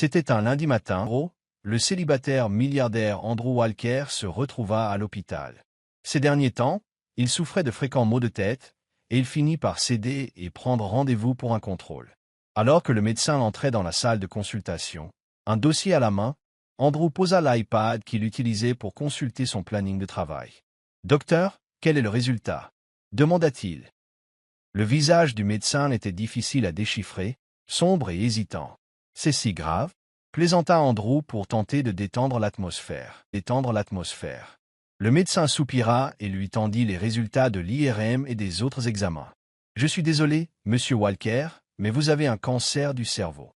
C'était un lundi matin. Le célibataire milliardaire Andrew Walker se retrouva à l'hôpital. Ces derniers temps, il souffrait de fréquents maux de tête, et il finit par céder et prendre rendez-vous pour un contrôle. Alors que le médecin entrait dans la salle de consultation, un dossier à la main, Andrew posa l'iPad qu'il utilisait pour consulter son planning de travail. « Docteur, quel est le résultat ?» demanda-t-il. Le visage du médecin était difficile à déchiffrer, sombre et hésitant. « C'est si grave ?» plaisanta Andrew pour tenter de détendre l'atmosphère. Le médecin soupira et lui tendit les résultats de l'IRM et des autres examens. « Je suis désolé, monsieur Walker, mais vous avez un cancer du cerveau. »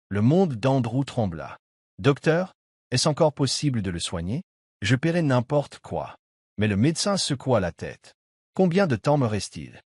Le monde d'Andrew trembla. « Docteur, est-ce encore possible de le soigner? Je paierai n'importe quoi. » Mais le médecin secoua la tête. « Combien de temps me reste-t-il »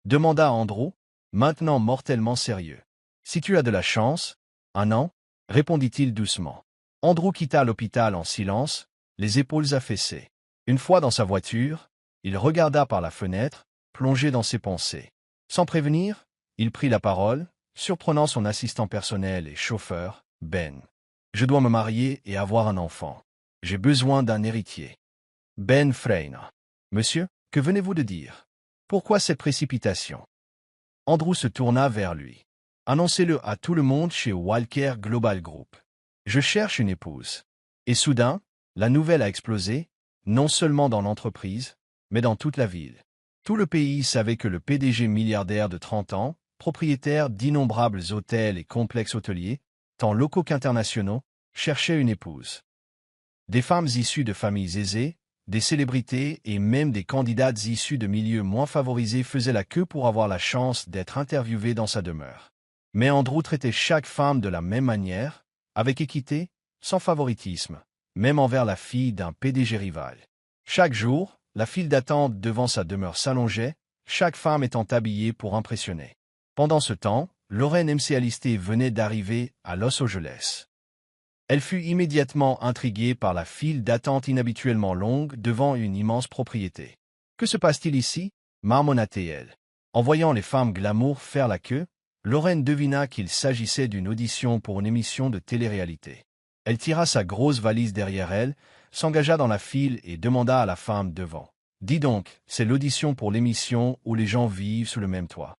demanda Andrew, maintenant mortellement sérieux. « Si tu as de la chance, 1 an, répondit-il doucement. Andrew quitta l'hôpital en silence, les épaules affaissées. Une fois dans sa voiture, il regarda par la fenêtre, plongé dans ses pensées. Sans prévenir, il prit la parole, surprenant son assistant personnel et chauffeur, Ben. « Je dois me marier et avoir un enfant. J'ai besoin d'un héritier. » Ben freina. « Monsieur, que venez-vous de dire? Pourquoi cette précipitation ?» Andrew se tourna vers lui. « Annoncez-le à tout le monde chez Walker Global Group. Je cherche une épouse. » Et soudain, la nouvelle a explosé, non seulement dans l'entreprise, mais dans toute la ville. Tout le pays savait que le PDG milliardaire de 30 ans, propriétaire d'innombrables hôtels et complexes hôteliers, tant locaux qu'internationaux, cherchait une épouse. Des femmes issues de familles aisées, des célébrités et même des candidates issues de milieux moins favorisés faisaient la queue pour avoir la chance d'être interviewées dans sa demeure. Mais Andrew traitait chaque femme de la même manière, avec équité, sans favoritisme, même envers la fille d'un PDG rival. Chaque jour, la file d'attente devant sa demeure s'allongeait, chaque femme étant habillée pour impressionner. Pendant ce temps, Lauren McAllister venait d'arriver à Los Angeles. Elle fut immédiatement intriguée par la file d'attente inhabituellement longue devant une immense propriété. « Que se passe-t-il ici » marmonna-t-elle. En voyant les femmes glamour faire la queue, Lauren devina qu'il s'agissait d'une audition pour une émission de télé-réalité. Elle tira sa grosse valise derrière elle, s'engagea dans la file et demanda à la femme devant. « Dis donc, c'est l'audition pour l'émission où les gens vivent sous le même toit. »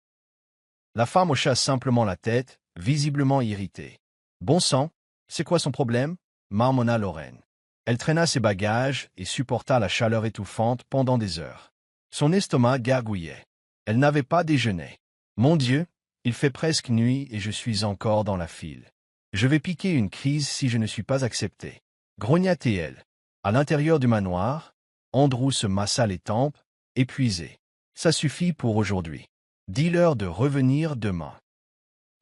La femme hocha simplement la tête, visiblement irritée. « Bon sang, c'est quoi son problème » marmonna Lauren. Elle traîna ses bagages et supporta la chaleur étouffante pendant des heures. Son estomac gargouillait. Elle n'avait pas déjeuné. « Mon Dieu, il fait presque nuit et je suis encore dans la file. Je vais piquer une crise si je ne suis pas acceptée. » grogna-t-elle. À l'intérieur du manoir, Andrew se massa les tempes, épuisé. « Ça suffit pour aujourd'hui. Dis-leur de revenir demain. »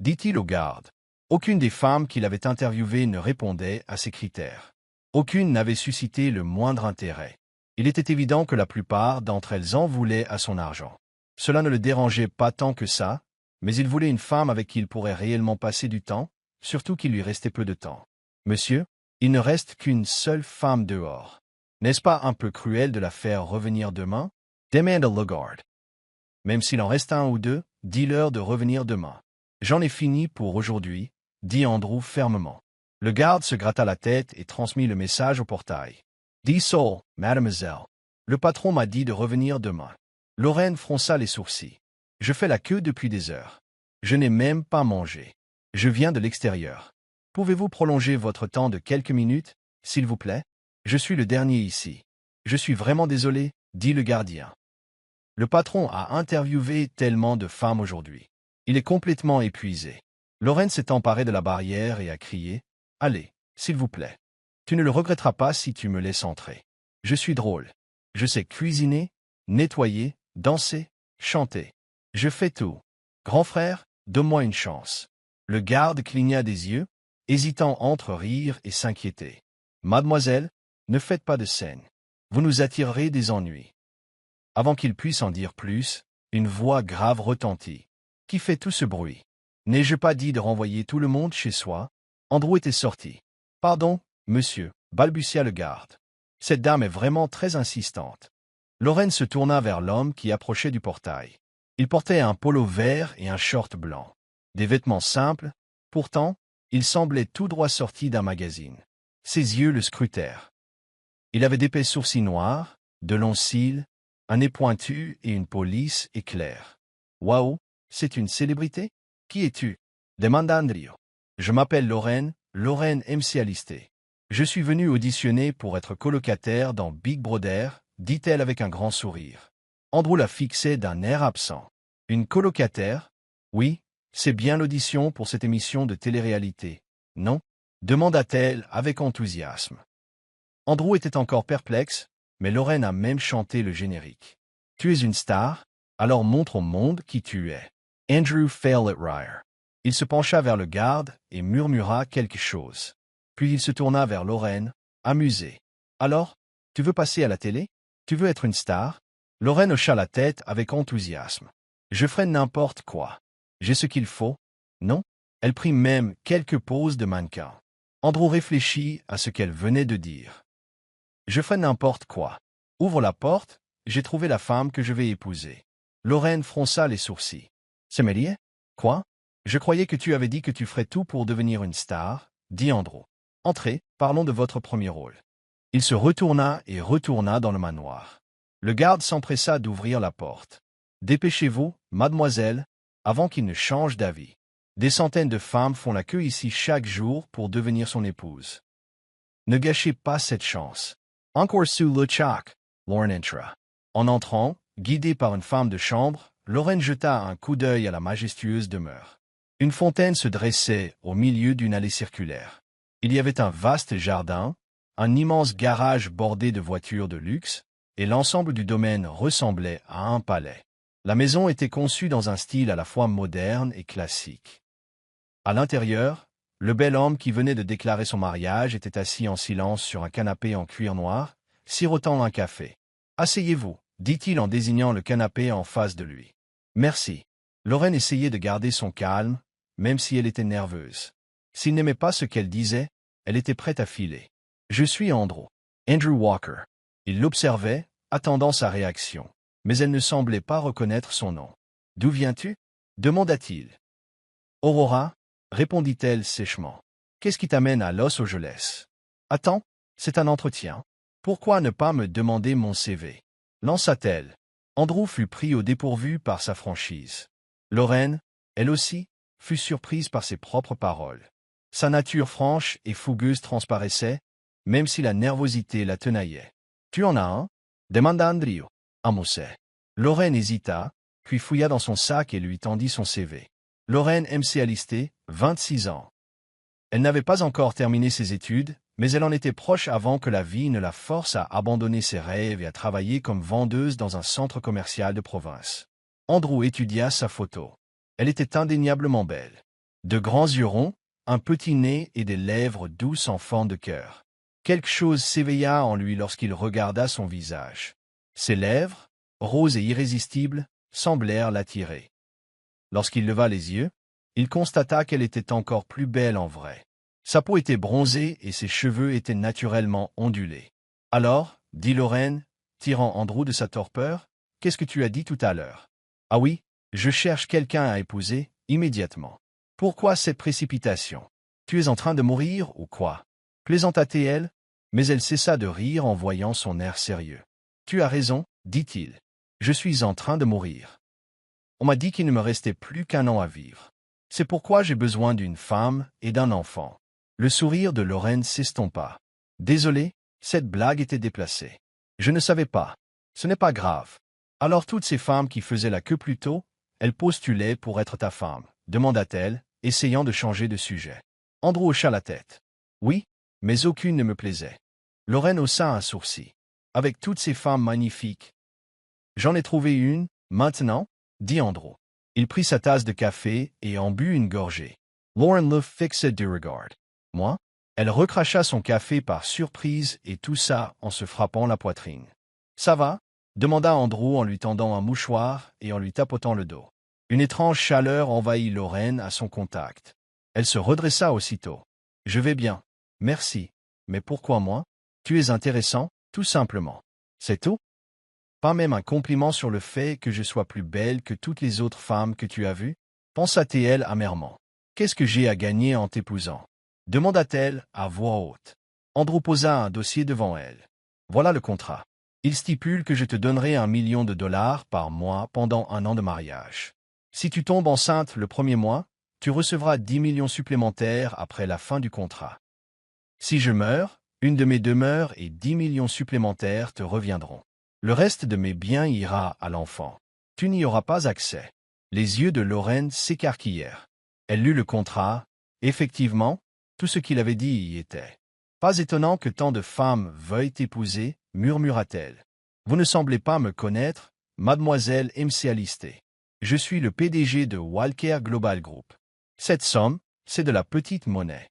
dit-il aux gardes. Aucune des femmes qu'il avait interviewées ne répondait à ces critères. Aucune n'avait suscité le moindre intérêt. Il était évident que la plupart d'entre elles en voulaient à son argent. Cela ne le dérangeait pas tant que ça, mais il voulait une femme avec qui il pourrait réellement passer du temps, surtout qu'il lui restait peu de temps. « Monsieur, il ne reste qu'une seule femme dehors. N'est-ce pas un peu cruel de la faire revenir demain » demanda le garde. « Même s'il en reste 1 ou 2, dis-leur de revenir demain. J'en ai fini pour aujourd'hui, » dit Andrew fermement. Le garde se gratta la tête et transmit le message au portail. « Dis Saul, mademoiselle. Le patron m'a dit de revenir demain. » Lauren fronça les sourcils. « Je fais la queue depuis des heures. Je n'ai même pas mangé. Je viens de l'extérieur. Pouvez-vous prolonger votre temps de quelques minutes, s'il vous plaît? Je suis le dernier ici. Je suis vraiment désolé, » dit le gardien. Le patron a interviewé tellement de femmes aujourd'hui. Il est complètement épuisé. Lauren s'est emparée de la barrière et a crié « Allez, s'il vous plaît. Tu ne le regretteras pas si tu me laisses entrer. Je suis drôle. Je sais cuisiner, nettoyer, danser, chanter. Je fais tout. Grand frère, donne-moi une chance. » Le garde cligna des yeux, hésitant entre rire et s'inquiéter. « Mademoiselle, ne faites pas de scène. Vous nous attirerez des ennuis. » Avant qu'il puisse en dire plus, une voix grave retentit. « Qui fait tout ce bruit? N'ai-je pas dit de renvoyer tout le monde chez soi ?» Andrew était sorti. « Pardon, monsieur, » balbutia le garde. « Cette dame est vraiment très insistante. » Lauren se tourna vers l'homme qui approchait du portail. Il portait un polo vert et un short blanc. Des vêtements simples, pourtant, Il semblait tout droit sorti d'un magazine. Ses yeux le scrutèrent. Il avait d'épais sourcils noirs, de longs cils, un nez pointu et une peau lisse et claire. « Waouh, c'est une célébrité? Qui es-tu » demanda Andrio. « Je m'appelle Lorraine, Lorraine MC Alisté. Je suis venue auditionner pour être colocataire dans Big Brother, dit-elle avec un grand sourire. Andrew la fixait d'un air absent. Une colocataire? Oui, c'est bien l'audition pour cette émission de télé-réalité. Non? Demanda-t-elle avec enthousiasme. Andrew était encore perplexe, mais Lorraine a même chanté le générique. Tu es une star? Alors montre au monde qui tu es. Andrew Fail-It-Ryer. Il se pencha vers le garde et murmura quelque chose. Puis il se tourna vers Lorraine, amusé. Alors, tu veux passer à la télé? Tu veux être une star? Lorraine hocha la tête avec enthousiasme. Je ferai n'importe quoi. J'ai ce qu'il faut, non? Elle prit même quelques poses de mannequin. Andrew réfléchit à ce qu'elle venait de dire. Je ferai n'importe quoi. Ouvre la porte, j'ai trouvé la femme que je vais épouser. Lorraine fronça les sourcils. C'est Méliès? Quoi? Je croyais que tu avais dit que tu ferais tout pour devenir une star, dit Andrew. Entrez, parlons de votre premier rôle. Il se retourna et retourna dans le manoir. Le garde s'empressa d'ouvrir la porte. Dépêchez-vous, mademoiselle, avant qu'il ne change d'avis. Des centaines de femmes font la queue ici chaque jour pour devenir son épouse. Ne gâchez pas cette chance. Encore sous le choc, Lorraine entra. En entrant, guidée par une femme de chambre, Lorraine jeta un coup d'œil à la majestueuse demeure. Une fontaine se dressait au milieu d'une allée circulaire. Il y avait un vaste jardin, un immense garage bordé de voitures de luxe, et l'ensemble du domaine ressemblait à un palais. La maison était conçue dans un style à la fois moderne et classique. À l'intérieur, le bel homme qui venait de déclarer son mariage était assis en silence sur un canapé en cuir noir, sirotant un café. « Asseyez-vous » dit-il en désignant le canapé en face de lui. « Merci. » Lorraine essayait de garder son calme, même si elle était nerveuse. S'il n'aimait pas ce qu'elle disait, elle était prête à filer. « Je suis Andrew. Andrew Walker. » Il l'observait, attendant sa réaction. Mais elle ne semblait pas reconnaître son nom. « D'où viens-tu » demanda-t-il. « Aurora » répondit-elle sèchement. « Qu'est-ce qui t'amène à Los Angeles ?»« Attends, c'est un entretien. Pourquoi ne pas me demander mon CV ?» lança-t-elle. Andrew fut pris au dépourvu par sa franchise. Lorraine, elle aussi, fut surprise par ses propres paroles. Sa nature franche et fougueuse transparaissait, même si la nervosité la tenaillait. « Tu en as un » demanda Andrio. Un mousset. Lorraine hésita, puis fouilla dans son sac et lui tendit son CV. Lorraine MC Alisté, 26 ans. Elle n'avait pas encore terminé ses études, mais elle en était proche avant que la vie ne la force à abandonner ses rêves et à travailler comme vendeuse dans un centre commercial de province. Andrew étudia sa photo. Elle était indéniablement belle. De grands yeux ronds, un petit nez et des lèvres douces en forme de cœur. Quelque chose s'éveilla en lui lorsqu'il regarda son visage. Ses lèvres, roses et irrésistibles, semblèrent l'attirer. Lorsqu'il leva les yeux, il constata qu'elle était encore plus belle en vrai. Sa peau était bronzée et ses cheveux étaient naturellement ondulés. « Alors, dit Lorraine, tirant Andrew de sa torpeur, qu'est-ce que tu as dit tout à l'heure? Ah oui, je cherche quelqu'un à épouser, immédiatement. Pourquoi cette précipitation? Tu es en train de mourir ou quoi? Plaisanta-t-elle, mais elle cessa de rire en voyant son air sérieux. Tu as raison, dit-il. Je suis en train de mourir. On m'a dit qu'il ne me restait plus qu'un an à vivre. C'est pourquoi j'ai besoin d'une femme et d'un enfant. Le sourire de Lorraine s'estompa. Désolé, cette blague était déplacée. Je ne savais pas. Ce n'est pas grave. Alors toutes ces femmes qui faisaient la queue plus tôt, elles postulaient pour être ta femme, demanda-t-elle, essayant de changer de sujet. Andrew hocha la tête. Oui, mais aucune ne me plaisait. Lorraine haussa un sourcil. Avec toutes ces femmes magnifiques. J'en ai trouvé une, maintenant, dit Andrew. Il prit sa tasse de café et en but une gorgée. Lauren le fixa du regard. Moi? Elle recracha son café par surprise et toussa en se frappant la poitrine. Ça va? Demanda Andrew en lui tendant un mouchoir et en lui tapotant le dos. Une étrange chaleur envahit Lorraine à son contact. Elle se redressa aussitôt. Je vais bien. Merci. Mais pourquoi moi? Tu es intéressant, tout simplement. C'est tout? Pas même un compliment sur le fait que je sois plus belle que toutes les autres femmes que tu as vues? Pensa-t-elle amèrement. Qu'est-ce que j'ai à gagner en t'épousant? Demanda-t-elle à voix haute. Andrew posa un dossier devant elle. Voilà le contrat. Il stipule que je te donnerai $1 million par mois pendant 1 an de mariage. Si tu tombes enceinte le premier mois, tu recevras 10 millions supplémentaires après la fin du contrat. Si je meurs, une de mes demeures et 10 millions supplémentaires te reviendront. Le reste de mes biens ira à l'enfant. Tu n'y auras pas accès. Les yeux de Lorraine s'écarquillèrent. Elle lut le contrat. Effectivement, tout ce qu'il avait dit y était. Pas étonnant que tant de femmes veuillent t'épouser, murmura-t-elle. Vous ne semblez pas me connaître, mademoiselle MC. Je suis le PDG de Walker Global Group. Cette somme, c'est de la petite monnaie.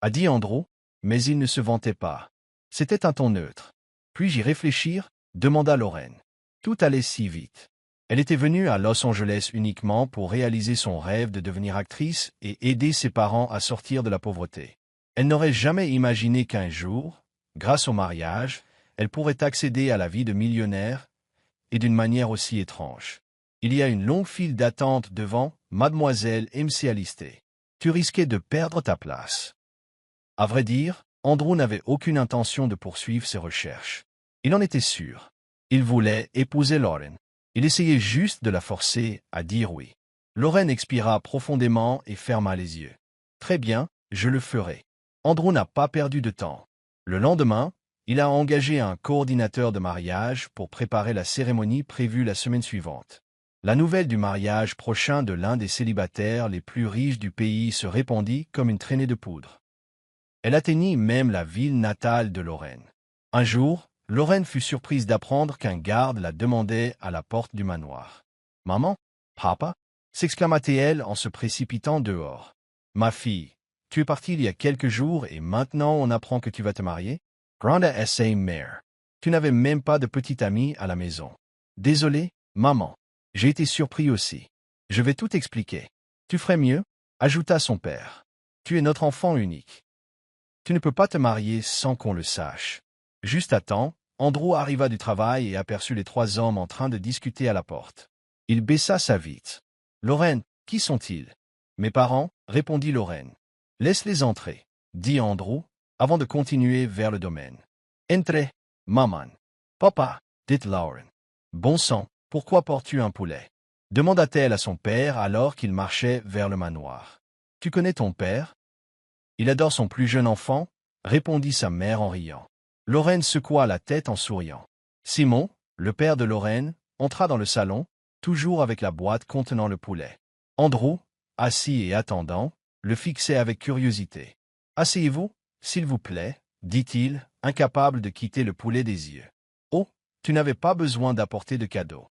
A dit Andrew, mais il ne se vantait pas. C'était un ton neutre. Puis-je y réfléchir? Demanda Lorraine. Tout allait si vite. Elle était venue à Los Angeles uniquement pour réaliser son rêve de devenir actrice et aider ses parents à sortir de la pauvreté. Elle n'aurait jamais imaginé qu'un jour, grâce au mariage, elle pourrait accéder à la vie de millionnaire, et d'une manière aussi étrange. Il y a une longue file d'attente devant mademoiselle MC. Tu risquais de perdre ta place. À vrai dire, Andrew n'avait aucune intention de poursuivre ses recherches. Il en était sûr. Il voulait épouser Lorraine. Il essayait juste de la forcer à dire oui. Lorraine expira profondément et ferma les yeux. Très bien, je le ferai. Andrew n'a pas perdu de temps. Le lendemain, il a engagé un coordinateur de mariage pour préparer la cérémonie prévue la semaine suivante. La nouvelle du mariage prochain de l'un des célibataires les plus riches du pays se répandit comme une traînée de poudre. Elle atteignit même la ville natale de Lorraine. Un jour, Lorraine fut surprise d'apprendre qu'un garde la demandait à la porte du manoir. « Maman? Papa ?» s'exclama-t-elle en se précipitant dehors. « Ma fille, tu es partie il y a quelques jours et maintenant on apprend que tu vas te marier? Granda S.A. mère. Tu n'avais même pas de petite amie à la maison. Désolé, maman. J'ai été surpris aussi. Je vais tout expliquer. Tu ferais mieux, ajouta son père. Tu es notre enfant unique. Tu ne peux pas te marier sans qu'on le sache. Juste à temps, Andrew arriva du travail et aperçut les 3 hommes en train de discuter à la porte. Il baissa sa vitre. Lorraine, qui sont-ils? Mes parents, répondit Lorraine. Laisse-les entrer, dit Andrew, avant de continuer vers le domaine. Entrez, maman. Papa, dit Lorraine. Bon sang, pourquoi portes-tu un poulet? Demanda-t-elle à son père alors qu'il marchait vers le manoir. Tu connais ton père? Il adore son plus jeune enfant, répondit sa mère en riant. Lorraine secoua la tête en souriant. Simon, le père de Lorraine, entra dans le salon, toujours avec la boîte contenant le poulet. Andrew, assis et attendant, le fixait avec curiosité. « Asseyez-vous, s'il vous plaît, dit-il, incapable de quitter le poulet des yeux. Oh, tu n'avais pas besoin d'apporter de cadeau.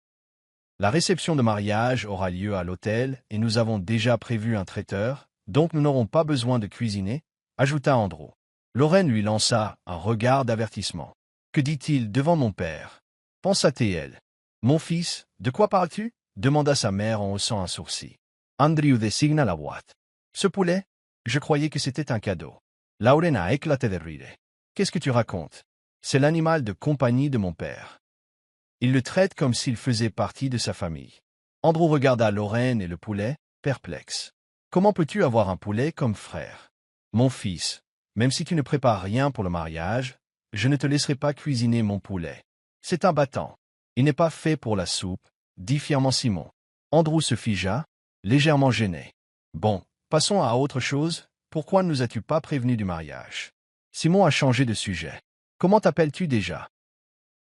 La réception de mariage aura lieu à l'hôtel et nous avons déjà prévu un traiteur, donc nous n'aurons pas besoin de cuisiner, ajouta Andrew. Lorraine lui lança un regard d'avertissement. Que dit-il devant mon père? Pensa-t-elle. Mon fils, de quoi parles-tu? Demanda sa mère en haussant un sourcil. Andrew désigna la boîte. Ce poulet? Je croyais que c'était un cadeau. Lorraine a éclaté de rire. Qu'est-ce que tu racontes? C'est l'animal de compagnie de mon père. Il le traite comme s'il faisait partie de sa famille. Andrew regarda Lorraine et le poulet, perplexe. Comment peux-tu avoir un poulet comme frère? Mon fils, même si tu ne prépares rien pour le mariage, je ne te laisserai pas cuisiner mon poulet. C'est un battant. Il n'est pas fait pour la soupe, dit fièrement Simon. Andrew se figea, légèrement gêné. Bon, passons à autre chose. Pourquoi ne nous as-tu pas prévenus du mariage? Simon a changé de sujet. Comment t'appelles-tu déjà?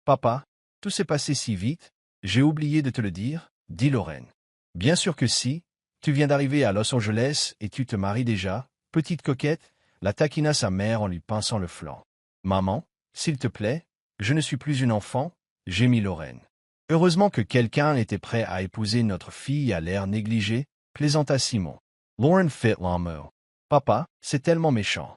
Papa, tout s'est passé si vite, j'ai oublié de te le dire, dit Lorraine. Bien sûr que si, tu viens d'arriver à Los Angeles et tu te maries déjà, petite coquette, la taquina sa mère en lui pinçant le flanc. Maman, s'il te plaît, je ne suis plus une enfant, gémit Lorraine. Heureusement que quelqu'un était prêt à épouser notre fille à l'air négligé, plaisanta Simon. Lorraine fit la mot. Papa, c'est tellement méchant.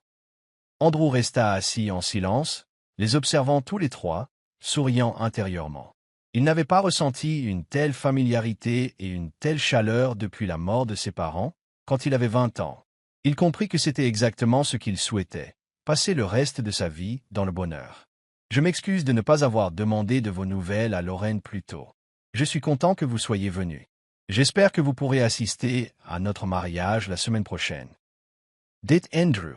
Andrew resta assis en silence, les observant tous les trois, souriant intérieurement. Il n'avait pas ressenti une telle familiarité et une telle chaleur depuis la mort de ses parents, quand il avait 20 ans. Il comprit que c'était exactement ce qu'il souhaitait, passer le reste de sa vie dans le bonheur. Je m'excuse de ne pas avoir demandé de vos nouvelles à Lorraine plus tôt. Je suis content que vous soyez venu. J'espère que vous pourrez assister à notre mariage la semaine prochaine. Dites Andrew.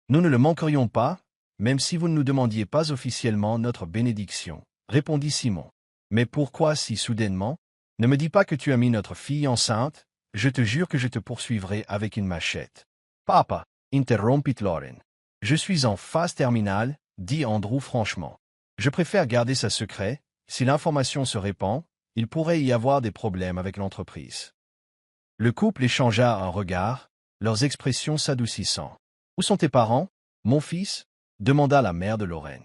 Nous ne le manquerions pas, même si vous ne nous demandiez pas officiellement notre bénédiction, répondit Simon. Mais pourquoi si soudainement? Ne me dis pas que tu as mis notre fille enceinte, je te jure que je te poursuivrai avec une machette. Papa, interrompit Lauren. Je suis en phase terminale, dit Andrew franchement. Je préfère garder ça secret, si l'information se répand, il pourrait y avoir des problèmes avec l'entreprise. Le couple échangea un regard, leurs expressions s'adoucissant. Où sont tes parents, mon fils? Demanda la mère de Lauren.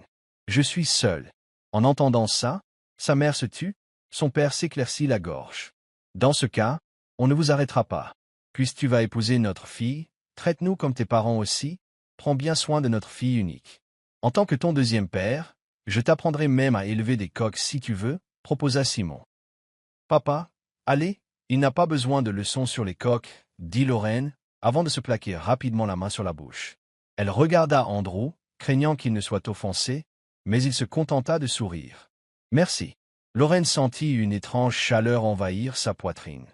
Je suis seul. En entendant ça, sa mère se tut, son père s'éclaircit la gorge. Dans ce cas, on ne vous arrêtera pas. Puisque tu vas épouser notre fille, traite-nous comme tes parents aussi, prends bien soin de notre fille unique. En tant que ton deuxième père, je t'apprendrai même à élever des coqs si tu veux, proposa Simon. Papa, allez, il n'a pas besoin de leçons sur les coqs, dit Lauren, avant de se plaquer rapidement la main sur la bouche. Elle regarda Andrew, craignant qu'il ne soit offensé, mais il se contenta de sourire. Merci. Lauren sentit une étrange chaleur envahir sa poitrine.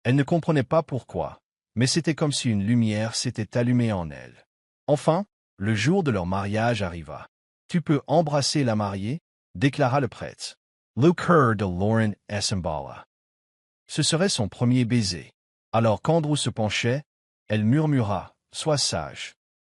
Elle ne comprenait pas pourquoi, mais c'était comme si une lumière s'était allumée en elle. Enfin, le jour de leur mariage arriva. Tu peux embrasser la mariée, déclara le prêtre. Le cœur de Lauren s'emballa. Ce serait son premier baiser. Alors qu'Andrew se penchait, elle murmura, « Sois sage ».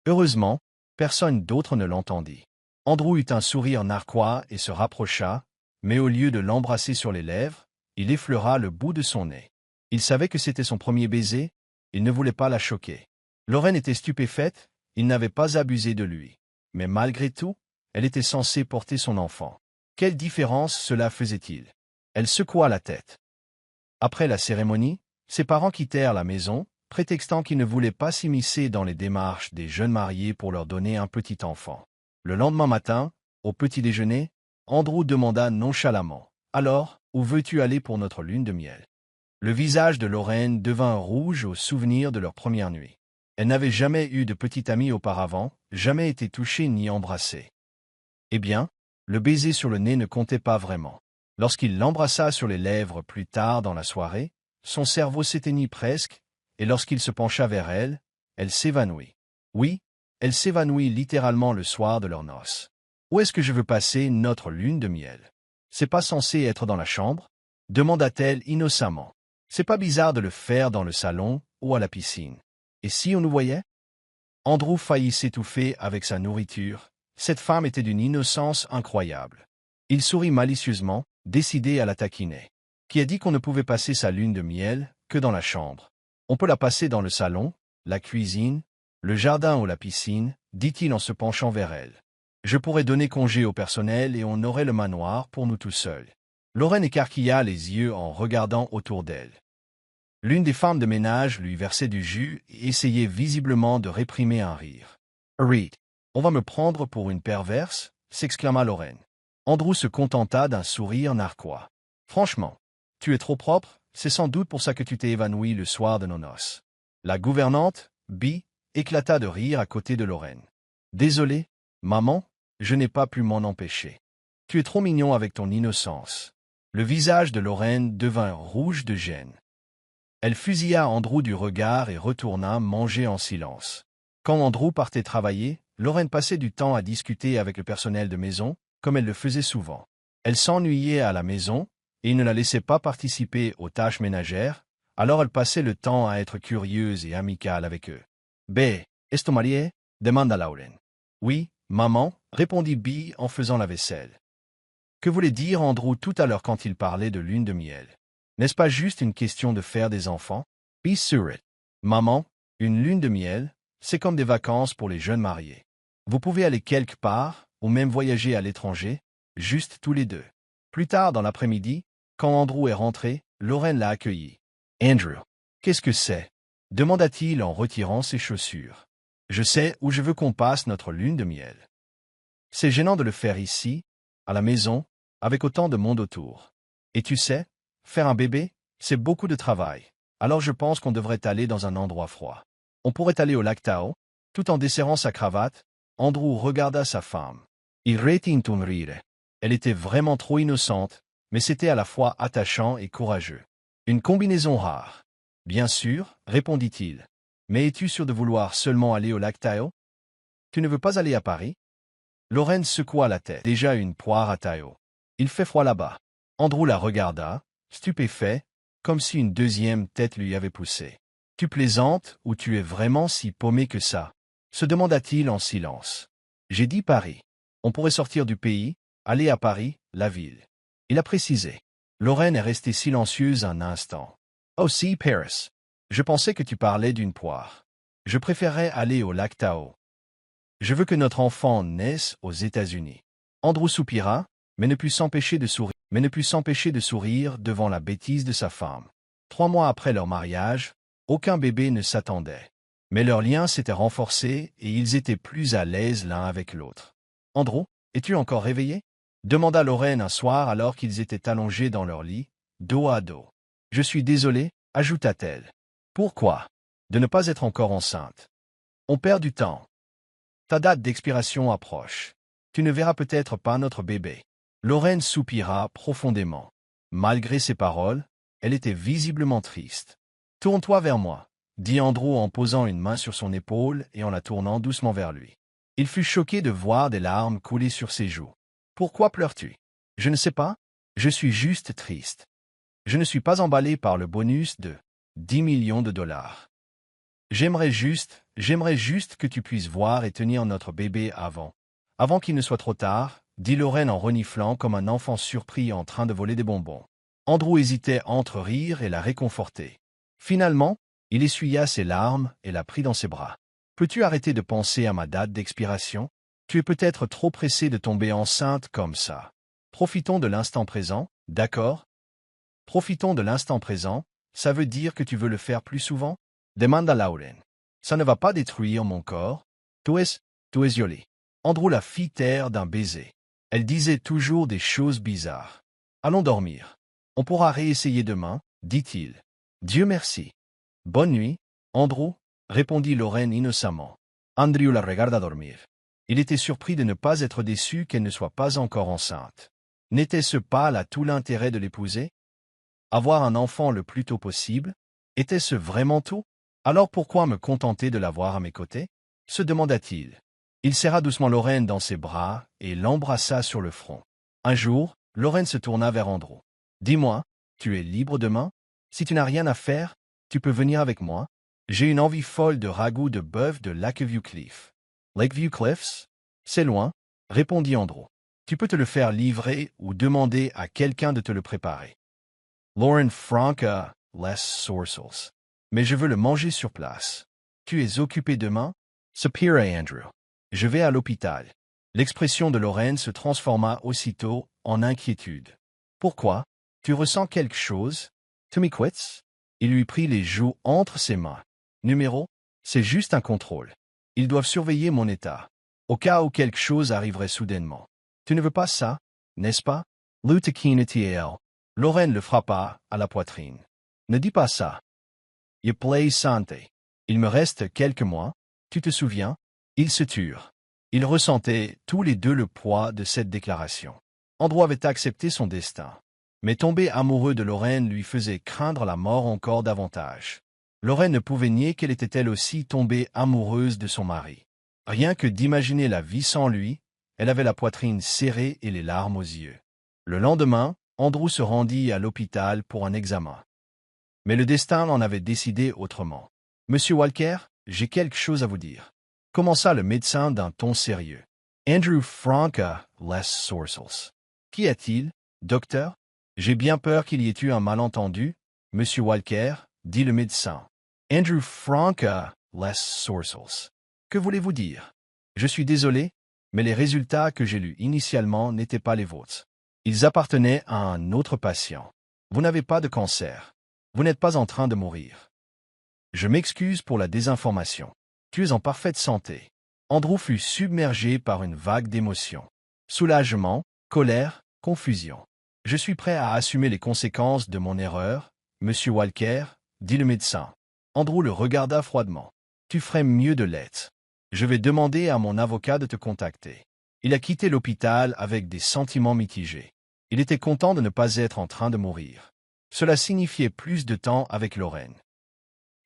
Heureusement, personne d'autre ne l'entendit. Andrew eut un sourire narquois et se rapprocha, mais au lieu de l'embrasser sur les lèvres, il effleura le bout de son nez. Il savait que c'était son premier baiser, il ne voulait pas la choquer. Lauren était stupéfaite, il n'avait pas abusé de lui. Mais malgré tout, elle était censée porter son enfant. Quelle différence cela faisait-il? Elle secoua la tête. Après la cérémonie, ses parents quittèrent la maison, prétextant qu'ils ne voulaient pas s'immiscer dans les démarches des jeunes mariés pour leur donner un petit enfant. Le lendemain matin, au petit déjeuner, Andrew demanda nonchalamment, « Alors, où veux-tu aller pour notre lune de miel ?» Le visage de Lauren devint rouge au souvenir de leur première nuit. Elle n'avait jamais eu de petite amie auparavant, jamais été touchée ni embrassée. Eh bien, le baiser sur le nez ne comptait pas vraiment. Lorsqu'il l'embrassa sur les lèvres plus tard dans la soirée, son cerveau s'éteignit presque, et lorsqu'il se pencha vers elle, elle s'évanouit. Oui, elle s'évanouit littéralement le soir de leurs noces. Où est-ce que je veux passer notre lune de miel? C'est pas censé être dans la chambre? Demanda-t-elle innocemment. C'est pas bizarre de le faire dans le salon ou à la piscine. Et si on nous voyait? Andrew faillit s'étouffer avec sa nourriture. Cette femme était d'une innocence incroyable. Il sourit malicieusement, décidé à la taquiner. Qui a dit qu'on ne pouvait passer sa lune de miel que dans la chambre? On peut la passer dans le salon, la cuisine, le jardin ou la piscine, dit-il en se penchant vers elle. Je pourrais donner congé au personnel et on aurait le manoir pour nous tout seuls. Lauren écarquilla les yeux en regardant autour d'elle. L'une des femmes de ménage lui versait du jus et essayait visiblement de réprimer un rire. « Reed, on va me prendre pour une perverse ?» s'exclama Lauren. Andrew se contenta d'un sourire narquois. « Franchement, tu es trop propre, c'est sans doute pour ça que tu t'es évanoui le soir de nos noces. » La gouvernante, Bee, éclata de rire à côté de Lauren. « Désolé, maman, je n'ai pas pu m'en empêcher. Tu es trop mignon avec ton innocence. » Le visage de Lauren devint rouge de gêne. Elle fusilla Andrew du regard et retourna manger en silence. Quand Andrew partait travailler, Lauren passait du temps à discuter avec le personnel de maison, comme elle le faisait souvent. Elle s'ennuyait à la maison, et il ne la laissait pas participer aux tâches ménagères, alors elle passait le temps à être curieuse et amicale avec eux. « Bé, est-ce marié ?» demanda Lauren. « Oui, maman, répondit Bee en faisant la vaisselle. Que voulait dire Andrew tout à l'heure quand il parlait de lune de miel? N'est-ce pas juste une question de faire des enfants? Be sur it. Maman, une lune de miel, c'est comme des vacances pour les jeunes mariés. Vous pouvez aller quelque part, ou même voyager à l'étranger, juste tous les deux. Plus tard dans l'après-midi, quand Andrew est rentré, Lauren l'a accueilli. « Andrew, qu'est-ce que c'est ?» demanda-t-il en retirant ses chaussures. « Je sais où je veux qu'on passe notre lune de miel. C'est gênant de le faire ici, à la maison, avec autant de monde autour. Et tu sais, faire un bébé, c'est beaucoup de travail. Alors je pense qu'on devrait aller dans un endroit froid. On pourrait aller au lac Tao. » Tout en desserrant sa cravate, Andrew regarda sa femme. Il retint un rire. Elle était vraiment trop innocente, mais c'était à la fois attachant et courageux. Une combinaison rare. Bien sûr, répondit-il. Mais es-tu sûr de vouloir seulement aller au lac Tahoe? Tu ne veux pas aller à Paris? Lorraine secoua la tête. Déjà une poire à Tahoe. Il fait froid là-bas. Andrew la regarda, stupéfait, comme si une deuxième tête lui avait poussé. Tu plaisantes ou tu es vraiment si paumé que ça? Se demanda-t-il en silence. J'ai dit Paris. On pourrait sortir du pays, aller à Paris, la ville. Il a précisé. Lorraine est restée silencieuse un instant. Oh si, Paris. Je pensais que tu parlais d'une poire. Je préférerais aller au lac Tahoe. Je veux que notre enfant naisse aux États-Unis. Andrew soupira, mais ne put s'empêcher de sourire devant la bêtise de sa femme. 3 mois après leur mariage, aucun bébé ne s'attendait. Mais leur lien s'était renforcé et ils étaient plus à l'aise l'un avec l'autre. « Andrew, es-tu encore réveillé ?» demanda Lorraine un soir alors qu'ils étaient allongés dans leur lit, dos à dos. « Je suis désolée, ajouta-t-elle. « Pourquoi? De ne pas être encore enceinte. On perd du temps. Ta date d'expiration approche. Tu ne verras peut-être pas notre bébé. » Lorraine soupira profondément. Malgré ses paroles, elle était visiblement triste. « Tourne-toi vers moi, » dit Andrew en posant une main sur son épaule et en la tournant doucement vers lui. Il fut choqué de voir des larmes couler sur ses joues. « Pourquoi pleures-tu? »« Je ne sais pas. Je suis juste triste. Je ne suis pas emballé par le bonus de 10 millions de dollars. J'aimerais juste que tu puisses voir et tenir notre bébé avant qu'il ne soit trop tard, » dit Lorraine en reniflant comme un enfant surpris en train de voler des bonbons. Andrew hésitait entre rire et la réconforter. Finalement, il essuya ses larmes et la prit dans ses bras. « Peux-tu arrêter de penser à ma date d'expiration? Tu es peut-être trop pressé de tomber enceinte comme ça. Profitons de l'instant présent, d'accord? Profitons de l'instant présent, ça veut dire que tu veux le faire plus souvent? Demanda Lorraine. Ça ne va pas détruire mon corps. Tu es jolie. Andrew la fit taire d'un baiser. Elle disait toujours des choses bizarres. Allons dormir. On pourra réessayer demain, dit-il. Dieu merci. Bonne nuit, Andrew, répondit Lorraine innocemment. Andrew la regarda dormir. Il était surpris de ne pas être déçu qu'elle ne soit pas encore enceinte. N'était-ce pas là tout l'intérêt de l'épouser? Avoir un enfant le plus tôt possible? Était-ce vraiment tout? Alors pourquoi me contenter de l'avoir à mes côtés? Se demanda-t-il. Il serra doucement Lorraine dans ses bras et l'embrassa sur le front. Un jour, Lorraine se tourna vers Andrew. « Dis-moi, tu es libre demain? Si tu n'as rien à faire, tu peux venir avec moi? J'ai une envie folle de ragoût de bœuf de Lakeview Cliff. »« Lakeview Cliffs? C'est loin, » répondit Andrew. « Tu peux te le faire livrer ou demander à quelqu'un de te le préparer. » Lauren Franca, less sourcils. Mais je veux le manger sur place. Tu es occupé demain? Soupira Andrew. Je vais à l'hôpital. L'expression de Lorraine se transforma aussitôt en inquiétude. Pourquoi? Tu ressens quelque chose? Tu m'écoutes? Il lui prit les joues entre ses mains. Numéro? C'est juste un contrôle. Ils doivent surveiller mon état. Au cas où quelque chose arriverait soudainement. Tu ne veux pas ça, n'est-ce pas? Lutekinitiel. Lorraine le frappa à la poitrine. Ne dis pas ça. Je play santé. Il me reste quelques mois. Tu te souviens? Ils se turent. Ils ressentaient tous les deux le poids de cette déclaration. Andrew avait accepté son destin. Mais tomber amoureux de Lorraine lui faisait craindre la mort encore davantage. Lorraine ne pouvait nier qu'elle était elle aussi tombée amoureuse de son mari. Rien que d'imaginer la vie sans lui, elle avait la poitrine serrée et les larmes aux yeux. Le lendemain, Andrew se rendit à l'hôpital pour un examen. Mais le destin en avait décidé autrement. « Monsieur Walker, j'ai quelque chose à vous dire. » Commença le médecin d'un ton sérieux. Andrew Franca, less sourcils. Qu'y a-t-il, docteur? J'ai bien peur qu'il y ait eu un malentendu, Monsieur Walker, dit le médecin. Andrew Franca, less sourcils. Que voulez-vous dire? Je suis désolé, mais les résultats que j'ai lus initialement n'étaient pas les vôtres. Ils appartenaient à un autre patient. Vous n'avez pas de cancer. Vous n'êtes pas en train de mourir. Je m'excuse pour la désinformation. Tu es en parfaite santé. Andrew fut submergé par une vague d'émotions. Soulagement, colère, confusion. Je suis prêt à assumer les conséquences de mon erreur, Monsieur Walker, dit le médecin. Andrew le regarda froidement. Tu ferais mieux de l'être. Je vais demander à mon avocat de te contacter. Il a quitté l'hôpital avec des sentiments mitigés. Il était content de ne pas être en train de mourir. Cela signifiait plus de temps avec Lorraine.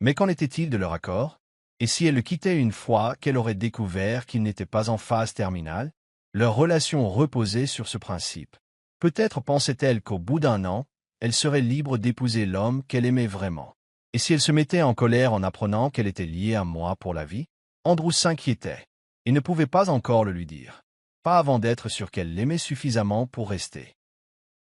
Mais qu'en était-il de leur accord? Et si elle le quittait une fois qu'elle aurait découvert qu'il n'était pas en phase terminale? Leur relation reposait sur ce principe. Peut-être pensait-elle qu'au bout d'un an, elle serait libre d'épouser l'homme qu'elle aimait vraiment. Et si elle se mettait en colère en apprenant qu'elle était liée à moi pour la vie? Andrew s'inquiétait. Il ne pouvait pas encore le lui dire. Pas avant d'être sûr qu'elle l'aimait suffisamment pour rester.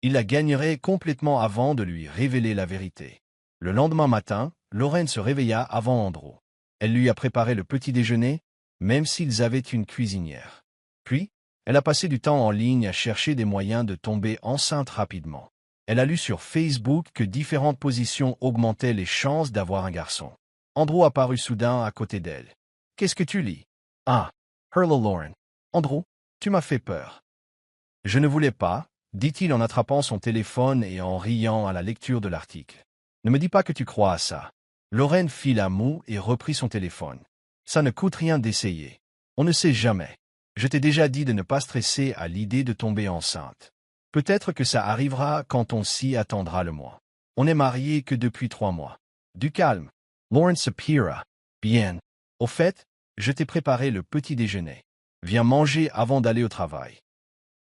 Il la gagnerait complètement avant de lui révéler la vérité. Le lendemain matin, Lorraine se réveilla avant Andrew. Elle lui a préparé le petit déjeuner, même s'ils avaient une cuisinière. Puis, elle a passé du temps en ligne à chercher des moyens de tomber enceinte rapidement. Elle a lu sur Facebook que différentes positions augmentaient les chances d'avoir un garçon. Andrew apparut soudain à côté d'elle. « Qu'est-ce que tu lis ?»« Ah, Hello Lauren. Andrew, tu m'as fait peur. » « Je ne voulais pas, » dit-il en attrapant son téléphone et en riant à la lecture de l'article. « Ne me dis pas que tu crois à ça. » Lorraine fit la moue et reprit son téléphone. « Ça ne coûte rien d'essayer. On ne sait jamais. Je t'ai déjà dit de ne pas stresser à l'idée de tomber enceinte. Peut-être que ça arrivera quand on s'y attendra le moins. On n'est mariés que depuis 3 mois. Du calme. » Lawrence soupira. « Bien. Au fait, je t'ai préparé le petit déjeuner. Viens manger avant d'aller au travail. »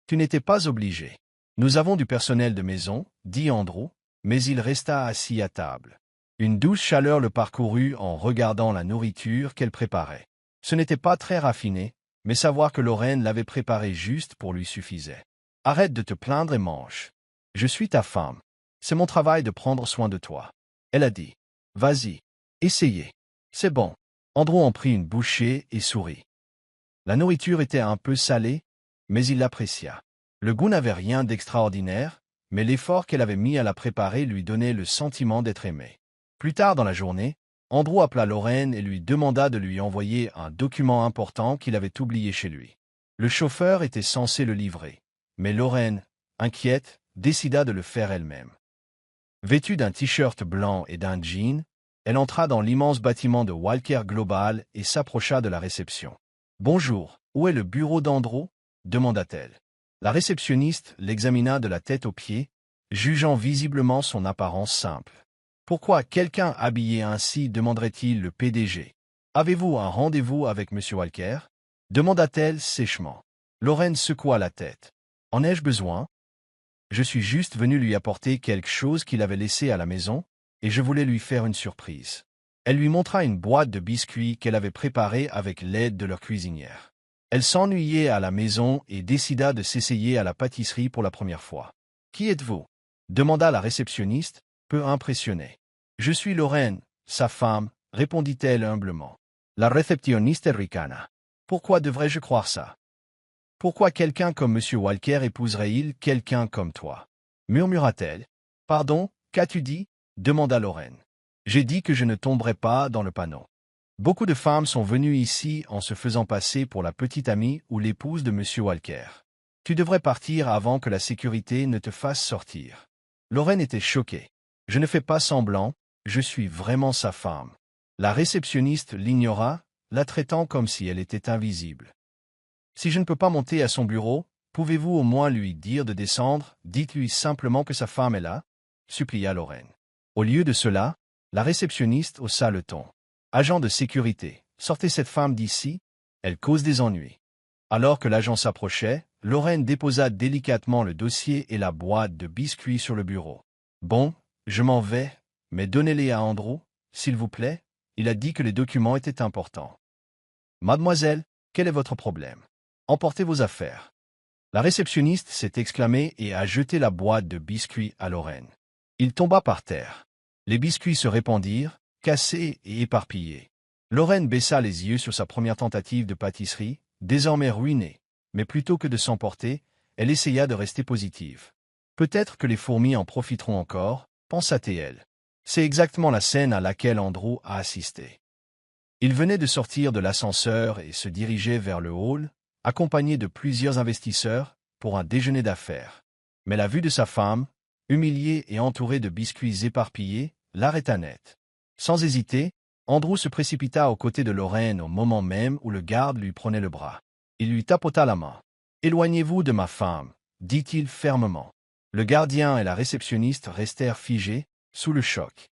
Tu n'étais pas obligé. Nous avons du personnel de maison, dit Andrew, mais il resta assis à table. Une douce chaleur le parcourut en regardant la nourriture qu'elle préparait. Ce n'était pas très raffiné, mais savoir que Lorraine l'avait préparé juste pour lui suffisait. Arrête de te plaindre et mange. Je suis ta femme. C'est mon travail de prendre soin de toi. Elle a dit. Vas-y. Essayez. C'est bon. Andrew en prit une bouchée et sourit. La nourriture était un peu salée, mais il l'apprécia. Le goût n'avait rien d'extraordinaire, mais l'effort qu'elle avait mis à la préparer lui donnait le sentiment d'être aimé. Plus tard dans la journée, Andrew appela Lorraine et lui demanda de lui envoyer un document important qu'il avait oublié chez lui. Le chauffeur était censé le livrer, mais Lorraine, inquiète, décida de le faire elle-même. Vêtue d'un t-shirt blanc et d'un jean, elle entra dans l'immense bâtiment de Walker Global et s'approcha de la réception. « Bonjour, où est le bureau d'Andrew ?» demanda-t-elle. La réceptionniste l'examina de la tête aux pieds, jugeant visiblement son apparence simple. « Pourquoi quelqu'un habillé ainsi demanderait-il le PDG? Avez-vous un rendez-vous avec M. Walker ?» demanda-t-elle sèchement. Lorraine secoua la tête. « En ai-je besoin? Je suis juste venu lui apporter quelque chose qu'il avait laissé à la maison, et je voulais lui faire une surprise. » Elle lui montra une boîte de biscuits qu'elle avait préparée avec l'aide de leur cuisinière. Elle s'ennuyait à la maison et décida de s'essayer à la pâtisserie pour la première fois. « Qui êtes-vous » demanda la réceptionniste, peu impressionnée. « Je suis Lorraine, sa femme, » répondit-elle humblement. La réceptionniste ricana. « Pourquoi devrais-je croire ça? Pourquoi quelqu'un comme M. Walker épouserait-il quelqu'un comme toi ?» murmura-t-elle. « Pardon, qu'as-tu dit » demanda Lorraine. « J'ai dit que je ne tomberais pas dans le panneau. Beaucoup de femmes sont venues ici en se faisant passer pour la petite amie ou l'épouse de M. Walker. Tu devrais partir avant que la sécurité ne te fasse sortir. » Lorraine était choquée. « Je ne fais pas semblant, je suis vraiment sa femme. » La réceptionniste l'ignora, la traitant comme si elle était invisible. « Si je ne peux pas monter à son bureau, pouvez-vous au moins lui dire de descendre, dites-lui simplement que sa femme est là » supplia Lorraine. Au lieu de cela, la réceptionniste haussa le ton. « Agent de sécurité, sortez cette femme d'ici, elle cause des ennuis. » Alors que l'agent s'approchait, Lorraine déposa délicatement le dossier et la boîte de biscuits sur le bureau. « Bon, je m'en vais, mais donnez-les à Andrew, s'il vous plaît, il a dit que les documents étaient importants. »« Mademoiselle, quel est votre problème? Emportez vos affaires. » La réceptionniste s'est exclamée et a jeté la boîte de biscuits à Lorraine. Il tomba par terre. Les biscuits se répandirent, cassés et éparpillés. Lorraine baissa les yeux sur sa première tentative de pâtisserie, désormais ruinée, mais plutôt que de s'emporter, elle essaya de rester positive. Peut-être que les fourmis en profiteront encore, pensa-t-elle. C'est exactement la scène à laquelle Andrew a assisté. Il venait de sortir de l'ascenseur et se dirigeait vers le hall, accompagné de plusieurs investisseurs, pour un déjeuner d'affaires. Mais la vue de sa femme, humiliée et entourée de biscuits éparpillés, l'arrêta net. Sans hésiter, Andrew se précipita aux côtés de Lorraine au moment même où le garde lui prenait le bras. Il lui tapota la main. « Éloignez-vous de ma femme, dit-il fermement. » Le gardien et la réceptionniste restèrent figés, sous le choc.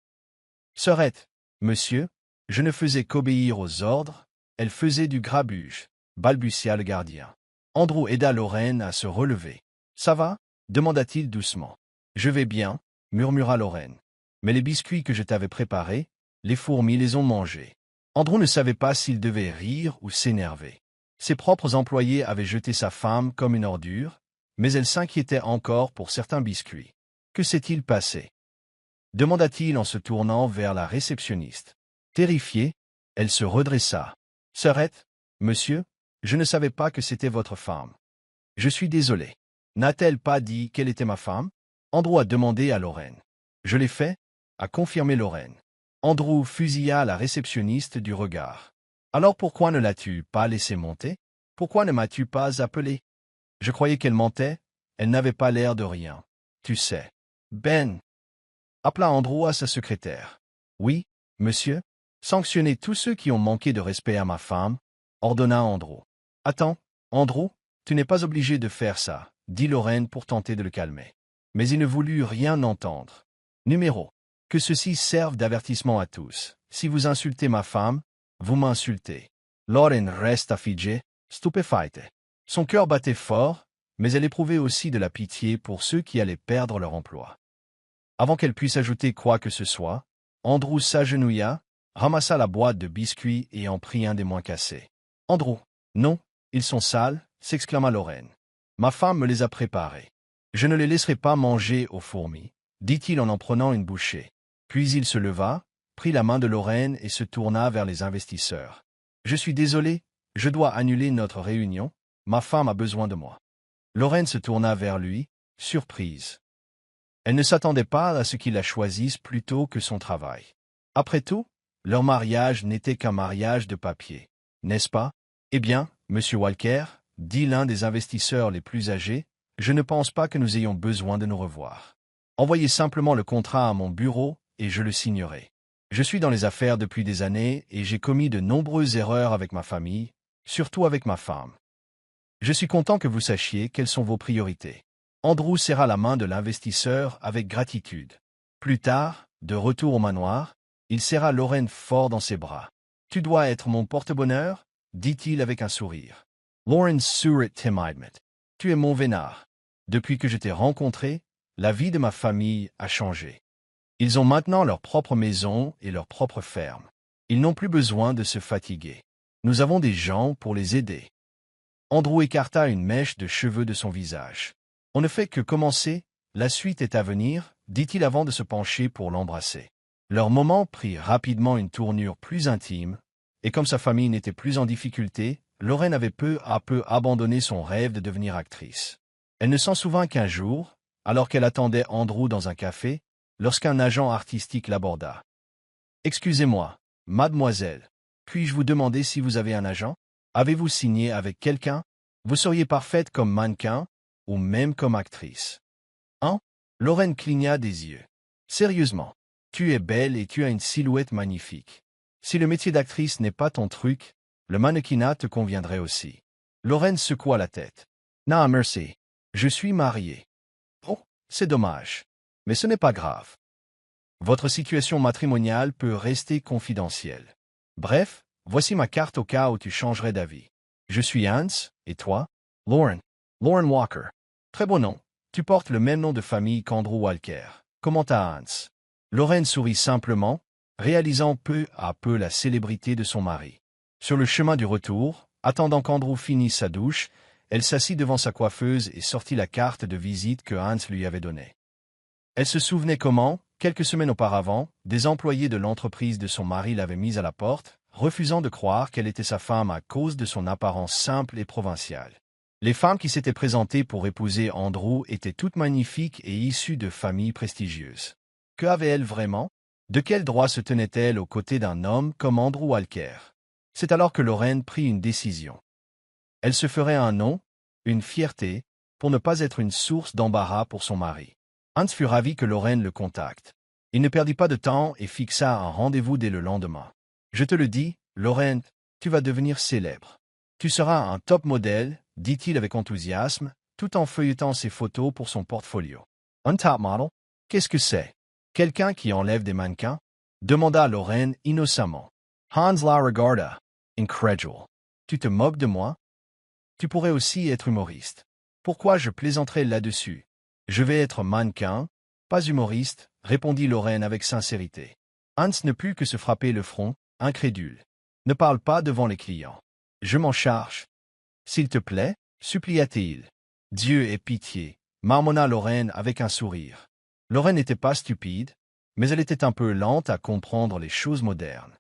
Sœurette, monsieur, je ne faisais qu'obéir aux ordres, elle faisait du grabuge, balbutia le gardien. Andrew aida Lorraine à se relever. Ça va? Demanda-t-il doucement. Je vais bien, murmura Lorraine. Mais les biscuits que je t'avais préparés, les fourmis les ont mangés. Andrew ne savait pas s'il devait rire ou s'énerver. Ses propres employés avaient jeté sa femme comme une ordure, mais elle s'inquiétait encore pour certains biscuits. Que s'est-il passé? Demanda-t-il en se tournant vers la réceptionniste. Terrifiée, elle se redressa. Sœurette, monsieur, je ne savais pas que c'était votre femme. Je suis désolé. N'a-t-elle pas dit qu'elle était ma femme? Andrew a demandé à Lorraine. Je l'ai fait, a confirmé Lorraine. Andrew fusilla la réceptionniste du regard. Alors pourquoi ne l'as-tu pas laissée monter? Pourquoi ne m'as-tu pas appelé? Je croyais qu'elle mentait, elle n'avait pas l'air de rien. Tu sais. Ben appela Andrew à sa secrétaire. Oui, monsieur. Sanctionnez tous ceux qui ont manqué de respect à ma femme, ordonna Andrew. Attends, Andrew, tu n'es pas obligé de faire ça, dit Lorraine pour tenter de le calmer. Mais il ne voulut rien entendre. Numéro. Que ceci serve d'avertissement à tous. Si vous insultez ma femme, vous m'insultez. Lorraine resta figée, stupéfaite. Son cœur battait fort, mais elle éprouvait aussi de la pitié pour ceux qui allaient perdre leur emploi. Avant qu'elle puisse ajouter quoi que ce soit, Andrew s'agenouilla, ramassa la boîte de biscuits et en prit un des moins cassés. Andrew, non, ils sont sales, s'exclama Lorraine. Ma femme me les a préparés. Je ne les laisserai pas manger aux fourmis, dit-il en prenant une bouchée. Puis il se leva, prit la main de Lorraine et se tourna vers les investisseurs. Je suis désolé, je dois annuler notre réunion, ma femme a besoin de moi. Lorraine se tourna vers lui, surprise. Elle ne s'attendait pas à ce qu'il la choisisse plutôt que son travail. Après tout, leur mariage n'était qu'un mariage de papier, n'est-ce pas? Eh bien, monsieur Walker, dit l'un des investisseurs les plus âgés, je ne pense pas que nous ayons besoin de nous revoir. Envoyez simplement le contrat à mon bureau et je le signerai. Je suis dans les affaires depuis des années et j'ai commis de nombreuses erreurs avec ma famille, surtout avec ma femme. Je suis content que vous sachiez quelles sont vos priorités. Andrew serra la main de l'investisseur avec gratitude. Plus tard, de retour au manoir, il serra Lorraine fort dans ses bras. « Tu dois être mon porte-bonheur » dit-il avec un sourire. Lawrence sourit timidement. « Tu es mon vénard. Depuis que je t'ai rencontré, la vie de ma famille a changé. Ils ont maintenant leur propre maison et leur propre ferme. Ils n'ont plus besoin de se fatiguer. Nous avons des gens pour les aider. » Andrew écarta une mèche de cheveux de son visage. « On ne fait que commencer, la suite est à venir, dit-il avant de se pencher pour l'embrasser. Leur moment prit rapidement une tournure plus intime, et comme sa famille n'était plus en difficulté, Lorraine avait peu à peu abandonné son rêve de devenir actrice. Elle ne s'en souvint qu'un jour, alors qu'elle attendait Andrew dans un café, lorsqu'un agent artistique l'aborda. « Excusez-moi, mademoiselle, puis-je vous demander si vous avez un agent? Avez-vous signé avec quelqu'un? Vous seriez parfaite comme mannequin, ou même comme actrice. » Hein? Lorraine cligna des yeux. « Sérieusement, tu es belle et tu as une silhouette magnifique. Si le métier d'actrice n'est pas ton truc, le mannequinat te conviendrait aussi. » Lorraine secoua la tête. « Non, merci. Je suis mariée. »« Oh, c'est dommage. Mais ce n'est pas grave. Votre situation matrimoniale peut rester confidentielle. Bref, voici ma carte au cas où tu changerais d'avis. Je suis Hans, et toi? Lauren. Lauren Walker. Très beau nom. Tu portes le même nom de famille qu'Andrew Walker. Commenta Hans. Lorraine sourit simplement, réalisant peu à peu la célébrité de son mari. Sur le chemin du retour, attendant qu'Andrew finisse sa douche, elle s'assit devant sa coiffeuse et sortit la carte de visite que Hans lui avait donnée. Elle se souvenait comment, quelques semaines auparavant, des employés de l'entreprise de son mari l'avaient mise à la porte, refusant de croire qu'elle était sa femme à cause de son apparence simple et provinciale. Les femmes qui s'étaient présentées pour épouser Andrew étaient toutes magnifiques et issues de familles prestigieuses. Que avait-elle vraiment? De quel droit se tenait-elle aux côtés d'un homme comme Andrew Walker? C'est alors que Lorraine prit une décision. Elle se ferait un nom, une fierté, pour ne pas être une source d'embarras pour son mari. Hans fut ravi que Lorraine le contacte. Il ne perdit pas de temps et fixa un rendez-vous dès le lendemain. « Je te le dis, Lorraine, tu vas devenir célèbre. Tu seras un top modèle, dit-il avec enthousiasme, tout en feuilletant ses photos pour son portfolio. Un top model? Qu'est-ce que c'est? Quelqu'un qui enlève des mannequins? Demanda Lorraine innocemment. Hans la regarda, incrédule. Tu te moques de moi? Tu pourrais aussi être humoriste. Pourquoi je plaisanterais là-dessus? Je vais être mannequin, pas humoriste, répondit Lorraine avec sincérité. Hans ne put que se frapper le front, incrédule. Ne parle pas devant les clients. Je m'en charge. S'il te plaît, supplia-t-il. Dieu ait pitié, marmonna Lorraine avec un sourire. Lorraine n'était pas stupide, mais elle était un peu lente à comprendre les choses modernes.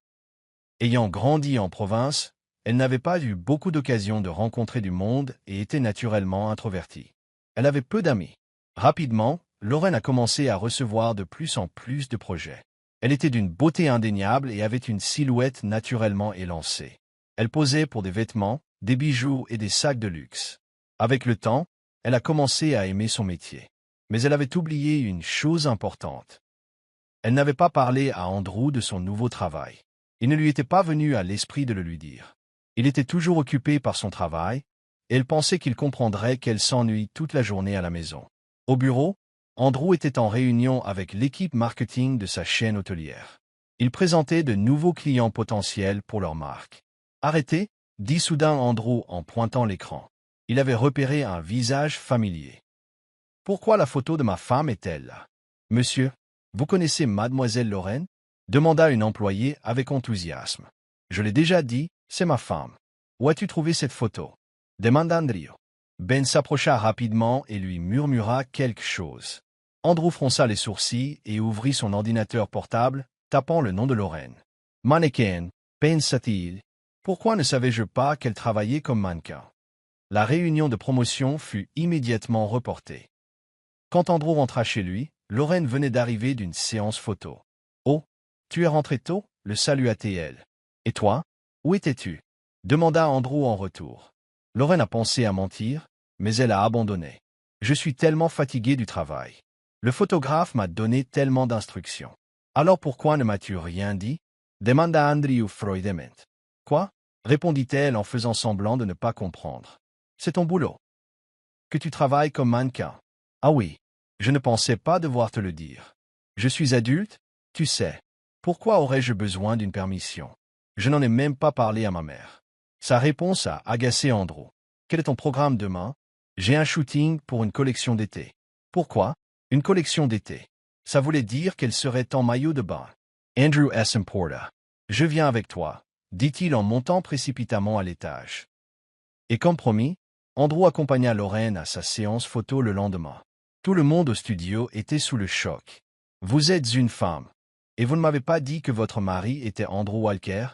Ayant grandi en province, elle n'avait pas eu beaucoup d'occasions de rencontrer du monde et était naturellement introvertie. Elle avait peu d'amis. Rapidement, Lorraine a commencé à recevoir de plus en plus de projets. Elle était d'une beauté indéniable et avait une silhouette naturellement élancée. Elle posait pour des vêtements, des bijoux et des sacs de luxe. Avec le temps, elle a commencé à aimer son métier. Mais elle avait oublié une chose importante. Elle n'avait pas parlé à Andrew de son nouveau travail. Il ne lui était pas venu à l'esprit de le lui dire. Il était toujours occupé par son travail, et elle pensait qu'il comprendrait qu'elle s'ennuie toute la journée à la maison. Au bureau, Andrew était en réunion avec l'équipe marketing de sa chaîne hôtelière. Il présentait de nouveaux clients potentiels pour leur marque. « Arrêtez » dit soudain Andrew en pointant l'écran. Il avait repéré un visage familier. « Pourquoi la photo de ma femme est-elle là? Monsieur, vous connaissez mademoiselle Lorraine? Demanda une employée avec enthousiasme. Je l'ai déjà dit, c'est ma femme. Où as-tu trouvé cette photo? Demanda Andrew. Ben s'approcha rapidement et lui murmura quelque chose. Andrew fronça les sourcils et ouvrit son ordinateur portable, tapant le nom de Lorraine. Mannequin, pensa-t-il. Pourquoi ne savais-je pas qu'elle travaillait comme mannequin? La réunion de promotion fut immédiatement reportée. Quand Andrew rentra chez lui, Lorraine venait d'arriver d'une séance photo. « Oh, tu es rentré tôt ?» le salua-t-elle. « Et toi? Où étais-tu » demanda Andrew en retour. Lorraine a pensé à mentir, mais elle a abandonné. « Je suis tellement fatigué du travail. Le photographe m'a donné tellement d'instructions. »« Alors pourquoi ne m'as-tu rien dit ?» demanda Andrew froidement. « Quoi ?» répondit-elle en faisant semblant de ne pas comprendre. « C'est ton boulot. Que tu travailles comme mannequin. »« Ah oui, je ne pensais pas devoir te le dire. Je suis adulte, tu sais. Pourquoi aurais-je besoin d'une permission? Je n'en ai même pas parlé à ma mère. » Sa réponse a agacé Andrew. « Quel est ton programme demain? »« J'ai un shooting pour une collection d'été. »« Pourquoi? Une collection d'été. » Ça voulait dire qu'elle serait en maillot de bain. Andrew S. importa. « Je viens avec toi, » dit-il en montant précipitamment à l'étage. Et comme promis, Andrew accompagna Lorraine à sa séance photo le lendemain. Tout le monde au studio était sous le choc. « Vous êtes une femme. Et vous ne m'avez pas dit que votre mari était Andrew Walker? »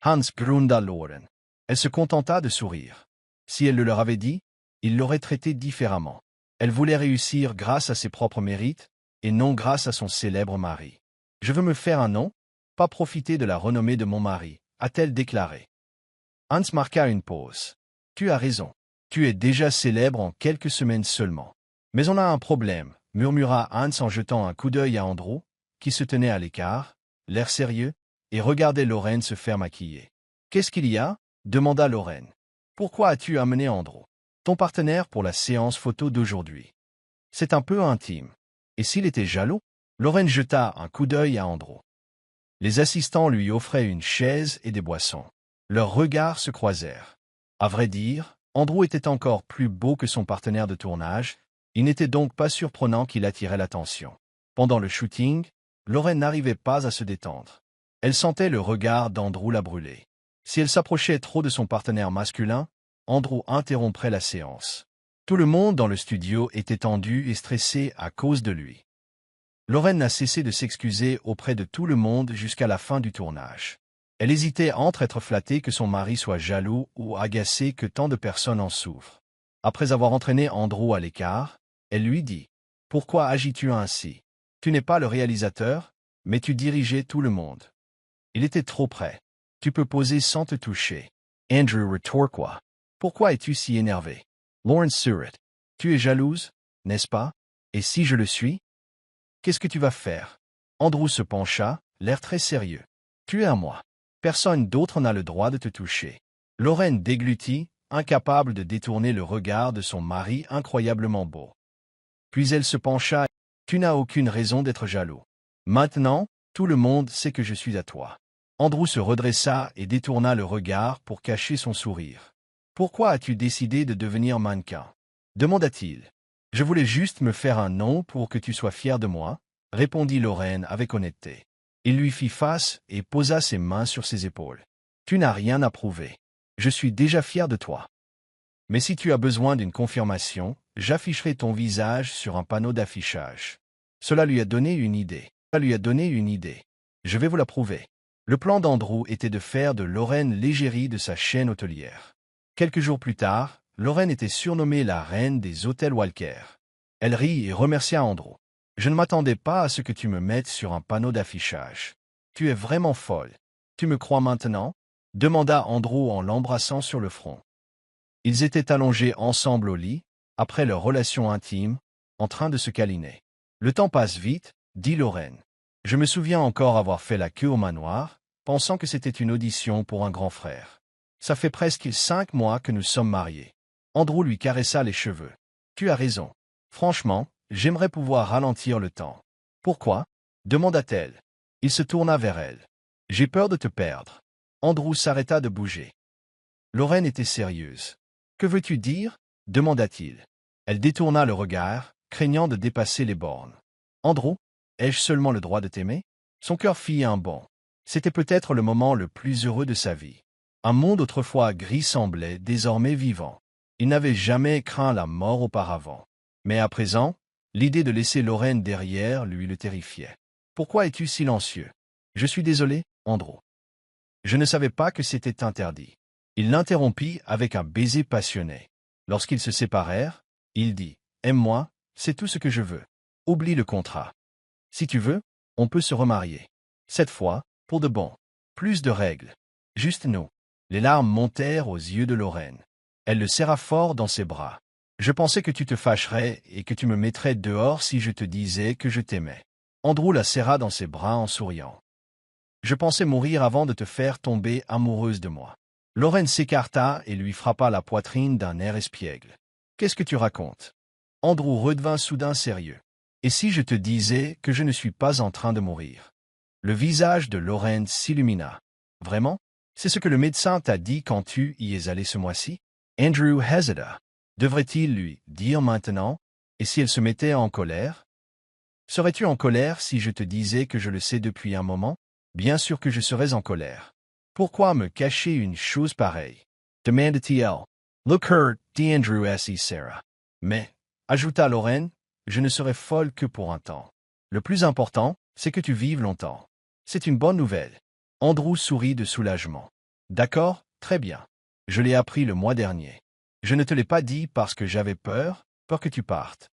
Hans grunda Lorraine. Elle se contenta de sourire. Si elle le leur avait dit, il l'aurait traité différemment. Elle voulait réussir grâce à ses propres mérites, et non grâce à son célèbre mari. « Je veux me faire un nom, pas profiter de la renommée de mon mari, a-t-elle déclaré. Hans marqua une pause. « Tu as raison. Tu es déjà célèbre en quelques semaines seulement. Mais on a un problème, murmura Hans en jetant un coup d'œil à Andrew, qui se tenait à l'écart, l'air sérieux, et regardait Lorraine se faire maquiller. « Qu'est-ce qu'il y a ?» demanda Lorraine. « Pourquoi as-tu amené Andrew, ton partenaire pour la séance photo d'aujourd'hui? C'est un peu intime. Et s'il était jaloux ?» Lorraine jeta un coup d'œil à Andrew. Les assistants lui offraient une chaise et des boissons. Leurs regards se croisèrent. À vrai dire, Andrew était encore plus beau que son partenaire de tournage, il n'était donc pas surprenant qu'il attirait l'attention. Pendant le shooting, Lorraine n'arrivait pas à se détendre. Elle sentait le regard d'Andrew la brûler. Si elle s'approchait trop de son partenaire masculin, Andrew interromprait la séance. Tout le monde dans le studio était tendu et stressé à cause de lui. Lorraine n'a cessé de s'excuser auprès de tout le monde jusqu'à la fin du tournage. Elle hésitait entre être flattée que son mari soit jaloux ou agacée que tant de personnes en souffrent. Après avoir entraîné Andrew à l'écart, elle lui dit « Pourquoi agis-tu ainsi? Tu n'es pas le réalisateur, mais tu dirigeais tout le monde. » Il était trop près. « Tu peux poser sans te toucher. » Andrew retorqua. « Pourquoi es-tu si énervé? » Lawrence Surratt. « Tu es jalouse, n'est-ce pas? Et si je le suis? Qu'est-ce que tu vas faire? » Andrew se pencha, l'air très sérieux. « Tu es à moi. Personne d'autre n'a le droit de te toucher. » Lorraine déglutit, incapable de détourner le regard de son mari incroyablement beau. Puis elle se pencha Tu n'as aucune raison d'être jaloux. Maintenant, tout le monde sait que je suis à toi. Andrew se redressa et détourna le regard pour cacher son sourire. Pourquoi as-tu décidé de devenir mannequin? Demanda-t-il. Je voulais juste me faire un nom pour que tu sois fier de moi, répondit Lorraine avec honnêteté. Il lui fit face et posa ses mains sur ses épaules. Tu n'as rien à prouver. Je suis déjà fier de toi. Mais si tu as besoin d'une confirmation, j'afficherai ton visage sur un panneau d'affichage. Cela lui a donné une idée. Je vais vous la prouver. Le plan d'Andrew était de faire de Lorraine l'égérie de sa chaîne hôtelière. Quelques jours plus tard, Lorraine était surnommée la reine des hôtels Walker. Elle rit et remercia Andrew. Je ne m'attendais pas à ce que tu me mettes sur un panneau d'affichage. Tu es vraiment folle. Tu me crois maintenant? Demanda Andrew en l'embrassant sur le front. Ils étaient allongés ensemble au lit, après leur relation intime, en train de se câliner. Le temps passe vite, dit Lorraine. Je me souviens encore avoir fait la queue au manoir, pensant que c'était une audition pour un grand frère. Ça fait presque 5 mois que nous sommes mariés. Andrew lui caressa les cheveux. Tu as raison. Franchement, j'aimerais pouvoir ralentir le temps. Pourquoi? Demanda-t-elle. Il se tourna vers elle. J'ai peur de te perdre. Andrew s'arrêta de bouger. Lorraine était sérieuse. Que veux-tu dire? Demanda-t-il. Elle détourna le regard, craignant de dépasser les bornes. Andrew, ai-je seulement le droit de t'aimer? Son cœur fit un bond. C'était peut-être le moment le plus heureux de sa vie. Un monde autrefois gris semblait désormais vivant. Il n'avait jamais craint la mort auparavant. Mais à présent, l'idée de laisser Lorraine derrière lui le terrifiait. Pourquoi es-tu silencieux? Je suis désolé, Andrew. Je ne savais pas que c'était interdit. Il l'interrompit avec un baiser passionné. Lorsqu'ils se séparèrent, il dit « Aime-moi, c'est tout ce que je veux. Oublie le contrat. Si tu veux, on peut se remarier. Cette fois, pour de bon. Plus de règles. Juste nous. » Les larmes montèrent aux yeux de Lorraine. Elle le serra fort dans ses bras. « Je pensais que tu te fâcherais et que tu me mettrais dehors si je te disais que je t'aimais. » Andrew la serra dans ses bras en souriant. « Je pensais mourir avant de te faire tomber amoureuse de moi. » Lorraine s'écarta et lui frappa la poitrine d'un air espiègle. « Qu'est-ce que tu racontes? » Andrew redevint soudain sérieux. « Et si je te disais que je ne suis pas en train de mourir? » Le visage de Lorraine s'illumina. « Vraiment? C'est ce que le médecin t'a dit quand tu y es allé ce mois-ci? » Andrew hésita. Devrait-il lui dire maintenant? Et si elle se mettait en colère? Serais-tu en colère si je te disais que je le sais depuis un moment? Bien sûr que je serais en colère. Pourquoi me cacher une chose pareille? Demanda-t-il. Look her, dit Andrew assis Sarah. Mais, ajouta Lorraine, je ne serai folle que pour un temps. Le plus important, c'est que tu vives longtemps. C'est une bonne nouvelle. Andrew sourit de soulagement. D'accord, très bien. Je l'ai appris le mois dernier. Je ne te l'ai pas dit parce que j'avais peur que tu partes.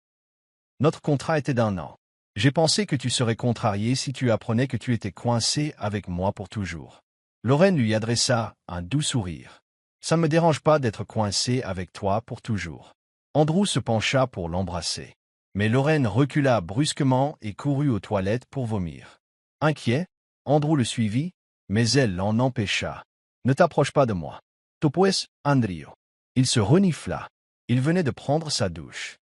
Notre contrat était d'1 an. J'ai pensé que tu serais contrarié si tu apprenais que tu étais coincé avec moi pour toujours. Lorraine lui adressa un doux sourire. Ça ne me dérange pas d'être coincé avec toi pour toujours. Andrew se pencha pour l'embrasser. Mais Lorraine recula brusquement et courut aux toilettes pour vomir. Inquiet, Andrew le suivit, mais elle l'en empêcha. Ne t'approche pas de moi. Topues, Andrew. Il se renifla. Il venait de prendre sa douche.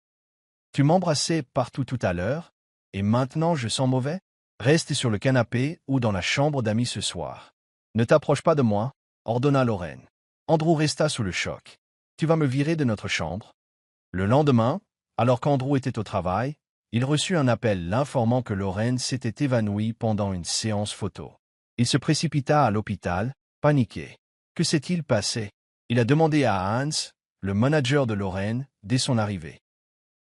Tu m'embrassais partout tout à l'heure, et maintenant je sens mauvais? Reste sur le canapé ou dans la chambre d'amis ce soir. Ne t'approche pas de moi, ordonna Lorraine. Andrew resta sous le choc. Tu vas me virer de notre chambre? Le lendemain, alors qu'Andrew était au travail, il reçut un appel l'informant que Lorraine s'était évanouie pendant une séance photo. Il se précipita à l'hôpital, paniqué. Que s'est-il passé? Il a demandé à Hans, le manager de Lorraine, dès son arrivée.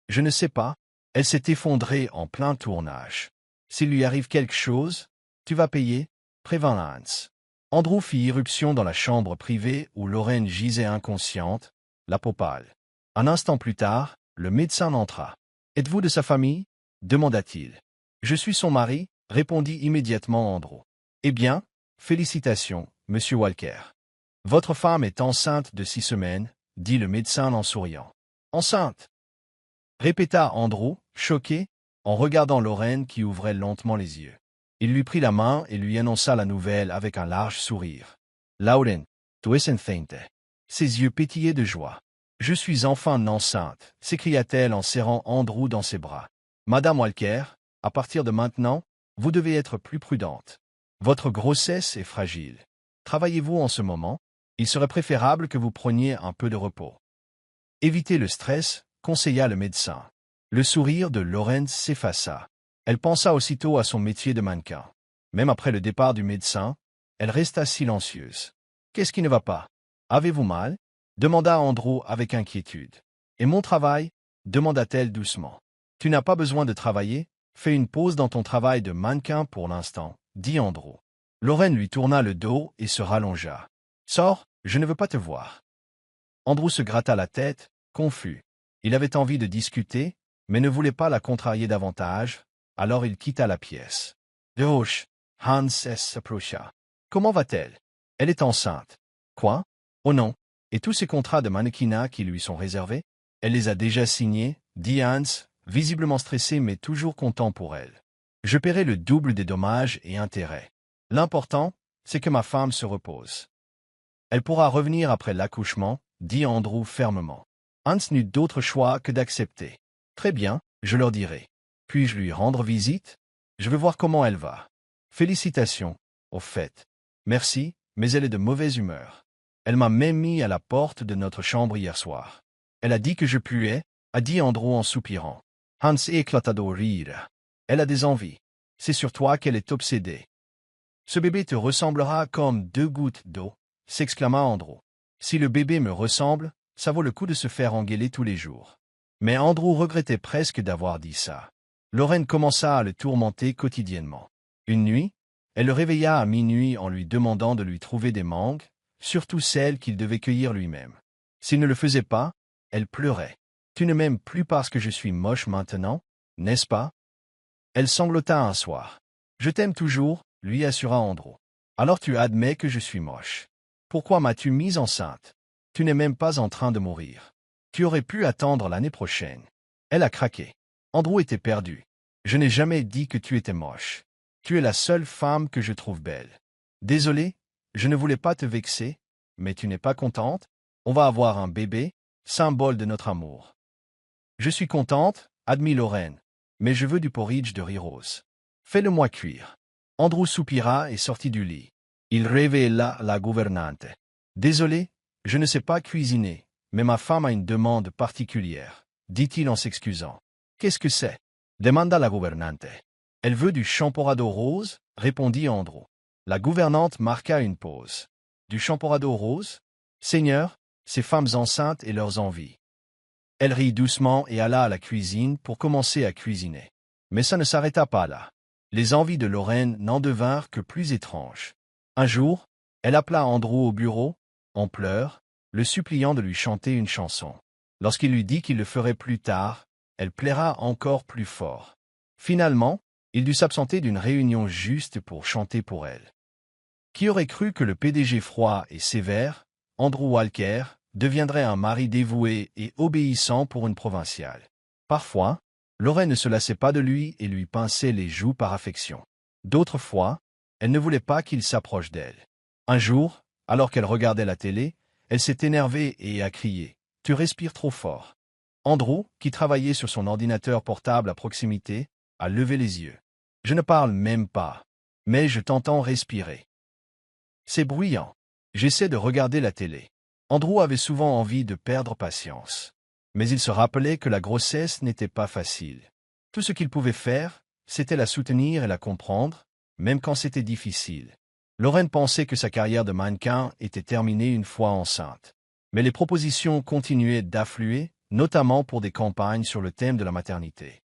Je ne sais pas, elle s'est effondrée en plein tournage. S'il lui arrive quelque chose, tu vas payer, prévint Hans. Andrew fit irruption dans la chambre privée où Lorraine gisait inconsciente, la peau pâle. Un instant plus tard, le médecin entra. « Êtes-vous de sa famille? » demanda-t-il. « Je suis son mari, » répondit immédiatement Andrew. « Eh bien, félicitations, monsieur Walker. Votre femme est enceinte de 6 semaines, » dit le médecin en souriant. « Enceinte ?» répéta Andrew, choqué, en regardant Lorraine qui ouvrait lentement les yeux. Il lui prit la main et lui annonça la nouvelle avec un large sourire. « Lauren, tu es enceinte. » Ses yeux pétillaient de joie. « Je suis enfin enceinte » s'écria-t-elle en serrant Andrew dans ses bras. Madame Walker, à partir de maintenant, vous devez être plus prudente. Votre grossesse est fragile. Travaillez-vous en ce moment? Il serait préférable que vous preniez un peu de repos. Évitez le stress, conseilla le médecin. Le sourire de Laurence s'effaça. Elle pensa aussitôt à son métier de mannequin. Même après le départ du médecin, elle resta silencieuse. Qu'est-ce qui ne va pas? Avez-vous mal? Demanda Andrew avec inquiétude. Et mon travail? Demanda-t-elle doucement. Tu n'as pas besoin de travailler, fais une pause dans ton travail de mannequin pour l'instant, dit Andrew. Lorraine lui tourna le dos et se rallongea. Sors, je ne veux pas te voir. Andrew se gratta la tête, confus. Il avait envie de discuter, mais ne voulait pas la contrarier davantage, alors il quitta la pièce. De gauche, Hans s'approcha. Comment va-t-elle? Elle est enceinte. Quoi? Oh non. Et tous ces contrats de mannequinat qui lui sont réservés? Elle les a déjà signés, dit Hans, visiblement stressé mais toujours content pour elle. Je paierai le double des dommages et intérêts. L'important, c'est que ma femme se repose. Elle pourra revenir après l'accouchement, dit Andrew fermement. Hans n'eut d'autre choix que d'accepter. Très bien, je leur dirai. Puis-je lui rendre visite? Je veux voir comment elle va. Félicitations, au fait. Merci, mais elle est de mauvaise humeur. Elle m'a même mis à la porte de notre chambre hier soir. Elle a dit que je puais, a dit Andrew en soupirant. Hans éclata de rire. Elle a des envies. C'est sur toi qu'elle est obsédée. Ce bébé te ressemblera comme 2 gouttes d'eau, s'exclama Andrew. Si le bébé me ressemble, ça vaut le coup de se faire engueuler tous les jours. Mais Andrew regrettait presque d'avoir dit ça. Lorraine commença à le tourmenter quotidiennement. Une nuit, elle le réveilla à minuit en lui demandant de lui trouver des mangues, surtout celles qu'il devait cueillir lui-même. S'il ne le faisait pas, elle pleurait. « Tu ne m'aimes plus parce que je suis moche maintenant, n'est-ce pas ?» Elle sanglota un soir. « Je t'aime toujours, » lui assura Andrew. « Alors tu admets que je suis moche. Pourquoi m'as-tu mise enceinte? Tu n'es même pas en train de mourir. Tu aurais pu attendre l'année prochaine. » Elle a craqué. Andrew était perdu. « Je n'ai jamais dit que tu étais moche. Tu es la seule femme que je trouve belle. Désolé, je ne voulais pas te vexer, mais tu n'es pas contente? On va avoir un bébé, symbole de notre amour. » Je suis contente, admit Lorraine, mais je veux du porridge de riz rose. Fais-le-moi cuire. Andrew soupira et sortit du lit. Il réveilla la gouvernante. Désolé, je ne sais pas cuisiner, mais ma femme a une demande particulière, dit-il en s'excusant. Qu'est-ce que c'est? Demanda la gouvernante. Elle veut du champorado rose, répondit Andrew. La gouvernante marqua une pause. Du champorado rose? Seigneur, ces femmes enceintes et leurs envies. Elle rit doucement et alla à la cuisine pour commencer à cuisiner. Mais ça ne s'arrêta pas là. Les envies de Lorraine n'en devinrent que plus étranges. Un jour, elle appela Andrew au bureau, en pleurs, le suppliant de lui chanter une chanson. Lorsqu'il lui dit qu'il le ferait plus tard, elle plaira encore plus fort. Finalement, il dut s'absenter d'une réunion juste pour chanter pour elle. Qui aurait cru que le PDG froid et sévère, Andrew Walker, deviendrait un mari dévoué et obéissant pour une provinciale? Parfois, Lorraine ne se lassait pas de lui et lui pinçait les joues par affection. D'autres fois, elle ne voulait pas qu'il s'approche d'elle. Un jour, alors qu'elle regardait la télé, elle s'est énervée et a crié « Tu respires trop fort ». Andrew, qui travaillait sur son ordinateur portable à proximité, a levé les yeux. « Je ne parle même pas, mais je t'entends respirer. C'est bruyant. J'essaie de regarder la télé. » Andrew avait souvent envie de perdre patience. Mais il se rappelait que la grossesse n'était pas facile. Tout ce qu'il pouvait faire, c'était la soutenir et la comprendre, même quand c'était difficile. Lorraine pensait que sa carrière de mannequin était terminée une fois enceinte. Mais les propositions continuaient d'affluer, notamment pour des campagnes sur le thème de la maternité.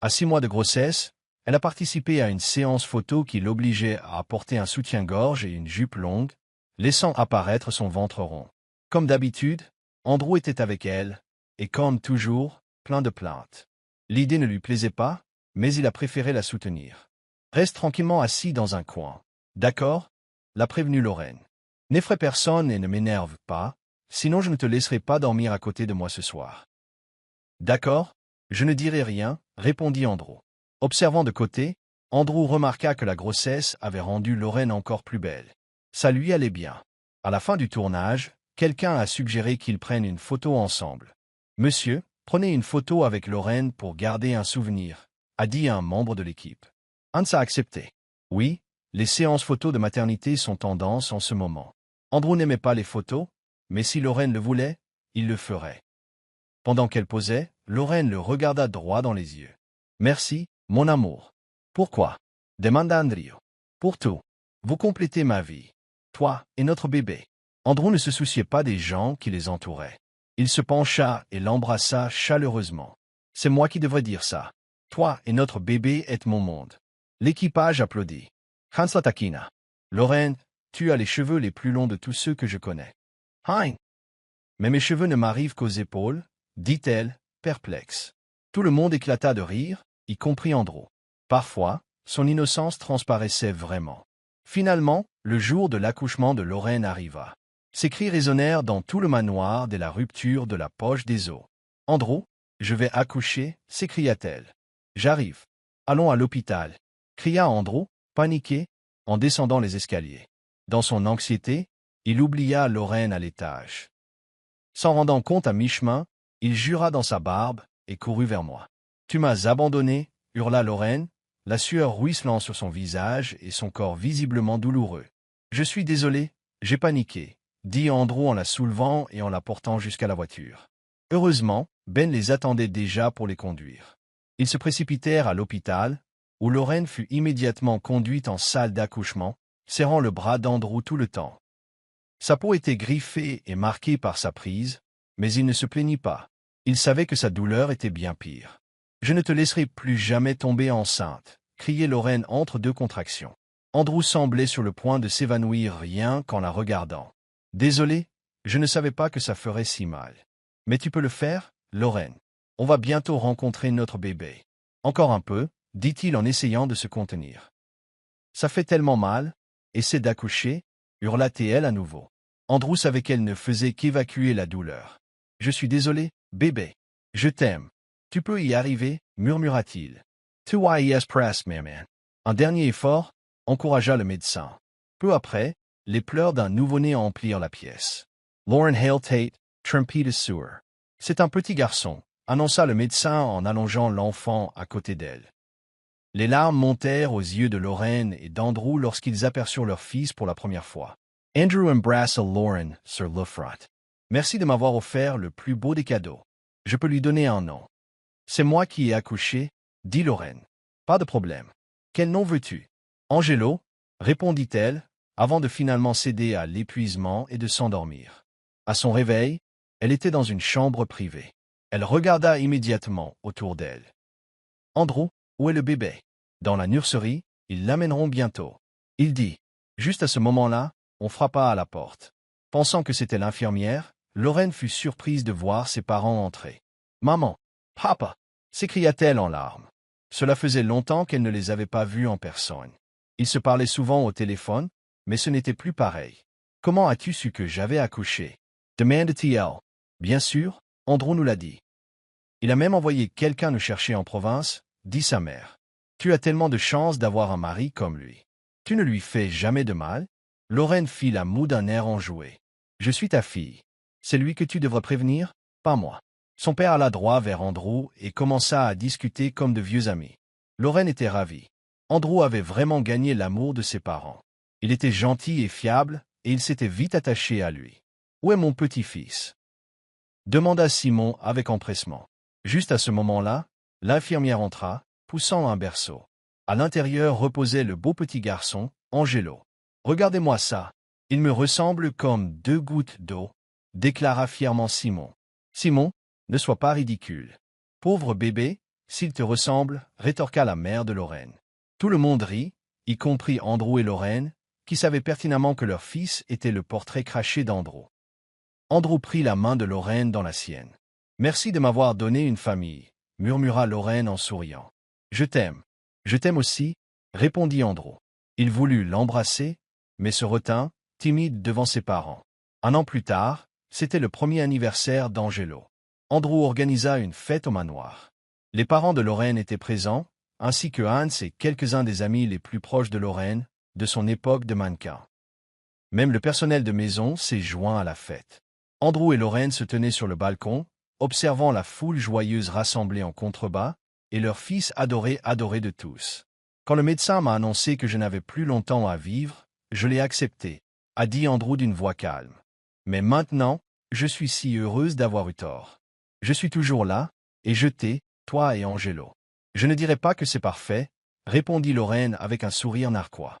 À 6 mois de grossesse, elle a participé à une séance photo qui l'obligeait à porter un soutien-gorge et une jupe longue, laissant apparaître son ventre rond. Comme d'habitude, Andrew était avec elle, et comme toujours, plein de plaintes. L'idée ne lui plaisait pas, mais il a préféré la soutenir. « Reste tranquillement assis dans un coin. D'accord ?» l'a prévenu Lorraine. « N'effraie personne et ne m'énerve pas, sinon je ne te laisserai pas dormir à côté de moi ce soir. »« D'accord, je ne dirai rien, » répondit Andrew. Observant de côté, Andrew remarqua que la grossesse avait rendu Lorraine encore plus belle. Ça lui allait bien. À la fin du tournage, quelqu'un a suggéré qu'ils prennent une photo ensemble. « Monsieur, Prenez une photo avec Lorraine pour garder un souvenir, a dit un membre de l'équipe. Hans a accepté. Oui, les séances photos de maternité sont tendance en ce moment. Andrew n'aimait pas les photos, mais si Lorraine le voulait, il le ferait. Pendant qu'elle posait, Lorraine le regarda droit dans les yeux. Merci, mon amour. Pourquoi? Demanda Andrew. Pour tout. Vous complétez ma vie. Toi et notre bébé. Andrew ne se souciait pas des gens qui les entouraient. Il se pencha et l'embrassa chaleureusement. C'est moi qui devrais dire ça. Toi et notre bébé êtes mon monde. L'équipage applaudit. Hans la taquina. Lorraine, tu as les cheveux les plus longs de tous ceux que je connais. Hein? Mais mes cheveux ne m'arrivent qu'aux épaules, dit-elle, perplexe. Tout le monde éclata de rire, y compris Andrew. Parfois, son innocence transparaissait vraiment. Finalement, le jour de l'accouchement de Lorraine arriva. Ses cris résonnèrent dans tout le manoir dès la rupture de la poche des os. « Andrew, je vais accoucher » s'écria-t-elle. « J'arrive. Allons à l'hôpital » cria Andrew, paniqué, en descendant les escaliers. Dans son anxiété, il oublia Lorraine à l'étage. S'en rendant compte à mi-chemin, il jura dans sa barbe et courut vers moi. « Tu m'as abandonné » hurla Lorraine, la sueur ruisselant sur son visage et son corps visiblement douloureux. « Je suis désolé, j'ai paniqué » dit Andrew en la soulevant et en la portant jusqu'à la voiture. Heureusement, Ben les attendait déjà pour les conduire. Ils se précipitèrent à l'hôpital, où Lorraine fut immédiatement conduite en salle d'accouchement, serrant le bras d'Andrew tout le temps. Sa peau était griffée et marquée par sa prise, mais il ne se plaignit pas. Il savait que sa douleur était bien pire. « Je ne te laisserai plus jamais tomber enceinte » criait Lorraine entre deux contractions. Andrew semblait sur le point de s'évanouir rien qu'en la regardant. « Désolé, je ne savais pas que ça ferait si mal. Mais tu peux le faire, Lorraine. On va bientôt rencontrer notre bébé. » Encore un peu, dit-il en essayant de se contenir. « Ça fait tellement mal, essaie d'accoucher, » hurla-t-elle à nouveau. Andrew savait qu'elle ne faisait qu'évacuer la douleur. « Je suis désolé, bébé. Je t'aime. Tu peux y arriver, murmura-t-il. « Tu vas y press, maman. » Un dernier effort encouragea le médecin. Peu après, les pleurs d'un nouveau-né emplirent la pièce. « Lauren Hale Tate, Trumpeter Sewer. » C'est un petit garçon, annonça le médecin en allongeant l'enfant à côté d'elle. Les larmes montèrent aux yeux de Lorraine et d'Andrew lorsqu'ils aperçurent leur fils pour la première fois. Andrew embrassa Lauren sur le front. « Merci de m'avoir offert le plus beau des cadeaux. Je peux lui donner un nom. »« C'est moi qui ai accouché, » dit Lorraine. « Pas de problème. Quel nom veux-tu? »« Angelo, » répondit-elle, avant de finalement céder à l'épuisement et de s'endormir. À son réveil, elle était dans une chambre privée. Elle regarda immédiatement autour d'elle. « Andrew, où est le bébé? » « Dans la nurserie, ils l'amèneront bientôt. » Il dit. Juste à ce moment-là, on frappa à la porte. Pensant que c'était l'infirmière, Lorraine fut surprise de voir ses parents entrer. « Maman! Papa! » s'écria-t-elle en larmes. Cela faisait longtemps qu'elle ne les avait pas vus en personne. Ils se parlaient souvent au téléphone, mais ce n'était plus pareil. « Comment as-tu su que j'avais accouché? » demanda-t-elle. « Bien sûr, Andrew nous l'a dit. Il a même envoyé quelqu'un nous chercher en province, » dit sa mère. « Tu as tellement de chance d'avoir un mari comme lui. Tu ne lui fais jamais de mal? » Lorraine fit la moue d'un air enjoué. « Je suis ta fille. C'est lui que tu devrais prévenir, pas moi. » Son père alla droit vers Andrew et commença à discuter comme de vieux amis. Lorraine était ravie. Andrew avait vraiment gagné l'amour de ses parents. Il était gentil et fiable, et il s'était vite attaché à lui. « Où est mon petit-fils? » demanda Simon avec empressement. Juste à ce moment-là, l'infirmière entra, poussant un berceau. À l'intérieur reposait le beau petit garçon, Angelo. « Regardez-moi ça. Il me ressemble comme deux gouttes d'eau, » déclara fièrement Simon. « Simon, ne sois pas ridicule. Pauvre bébé, s'il te ressemble, » rétorqua la mère de Lorraine. Tout le monde rit, y compris Andrew et Lorraine, qui savaient pertinemment que leur fils était le portrait craché d'Andrew. Andrew prit la main de Lorraine dans la sienne. « Merci de m'avoir donné une famille, » murmura Lorraine en souriant. « Je t'aime. Je t'aime aussi, » répondit Andrew. Il voulut l'embrasser, mais se retint, timide devant ses parents. Un an plus tard, c'était le premier anniversaire d'Angelo. Andrew organisa une fête au manoir. Les parents de Lorraine étaient présents, ainsi que Hans et quelques-uns des amis les plus proches de Lorraine, de son époque de mannequin. Même le personnel de maison s'est joint à la fête. Andrew et Lorraine se tenaient sur le balcon, observant la foule joyeuse rassemblée en contrebas, et leur fils adoré de tous. Quand le médecin m'a annoncé que je n'avais plus longtemps à vivre, je l'ai accepté, a dit Andrew d'une voix calme. Mais maintenant, je suis si heureuse d'avoir eu tort. Je suis toujours là, et je t'ai, toi et Angelo. Je ne dirais pas que c'est parfait, répondit Lorraine avec un sourire narquois.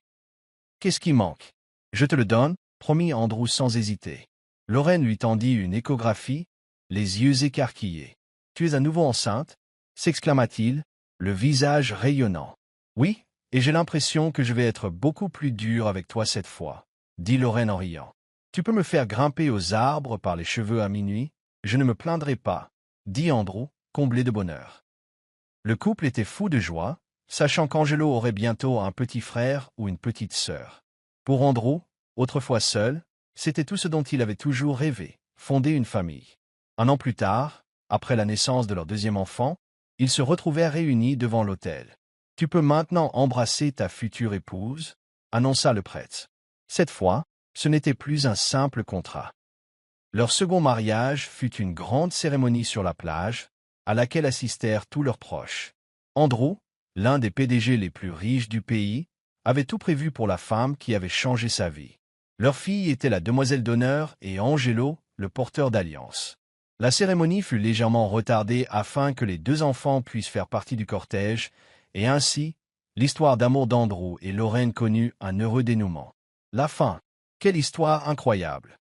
Qu'est-ce qui manque? Je te le donne, promit Andrew sans hésiter. Lorraine lui tendit une échographie, les yeux écarquillés. Tu es à nouveau enceinte? S'exclama-t-il, le visage rayonnant. Oui, et j'ai l'impression que je vais être beaucoup plus dur avec toi cette fois, dit Lorraine en riant. Tu peux me faire grimper aux arbres par les cheveux à minuit, je ne me plaindrai pas, dit Andrew, comblé de bonheur. Le couple était fou de joie, sachant qu'Angelo aurait bientôt un petit frère ou une petite sœur. Pour Andrew, autrefois seul, c'était tout ce dont il avait toujours rêvé, fonder une famille. Un an plus tard, après la naissance de leur deuxième enfant, ils se retrouvèrent réunis devant l'autel. « Tu peux maintenant embrasser ta future épouse » annonça le prêtre. Cette fois, ce n'était plus un simple contrat. Leur second mariage fut une grande cérémonie sur la plage, à laquelle assistèrent tous leurs proches. Andrew, l'un des PDG les plus riches du pays, avait tout prévu pour la femme qui avait changé sa vie. Leur fille était la demoiselle d'honneur et Angelo, le porteur d'alliance. La cérémonie fut légèrement retardée afin que les deux enfants puissent faire partie du cortège, et ainsi, l'histoire d'amour d'Andrew et Lorraine connut un heureux dénouement. La fin. Quelle histoire incroyable!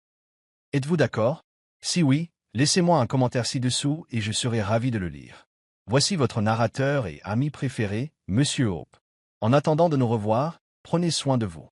Êtes-vous d'accord? Si oui, laissez-moi un commentaire ci-dessous et je serai ravi de le lire. Voici votre narrateur et ami préféré, Monsieur Hope. En attendant de nous revoir, prenez soin de vous.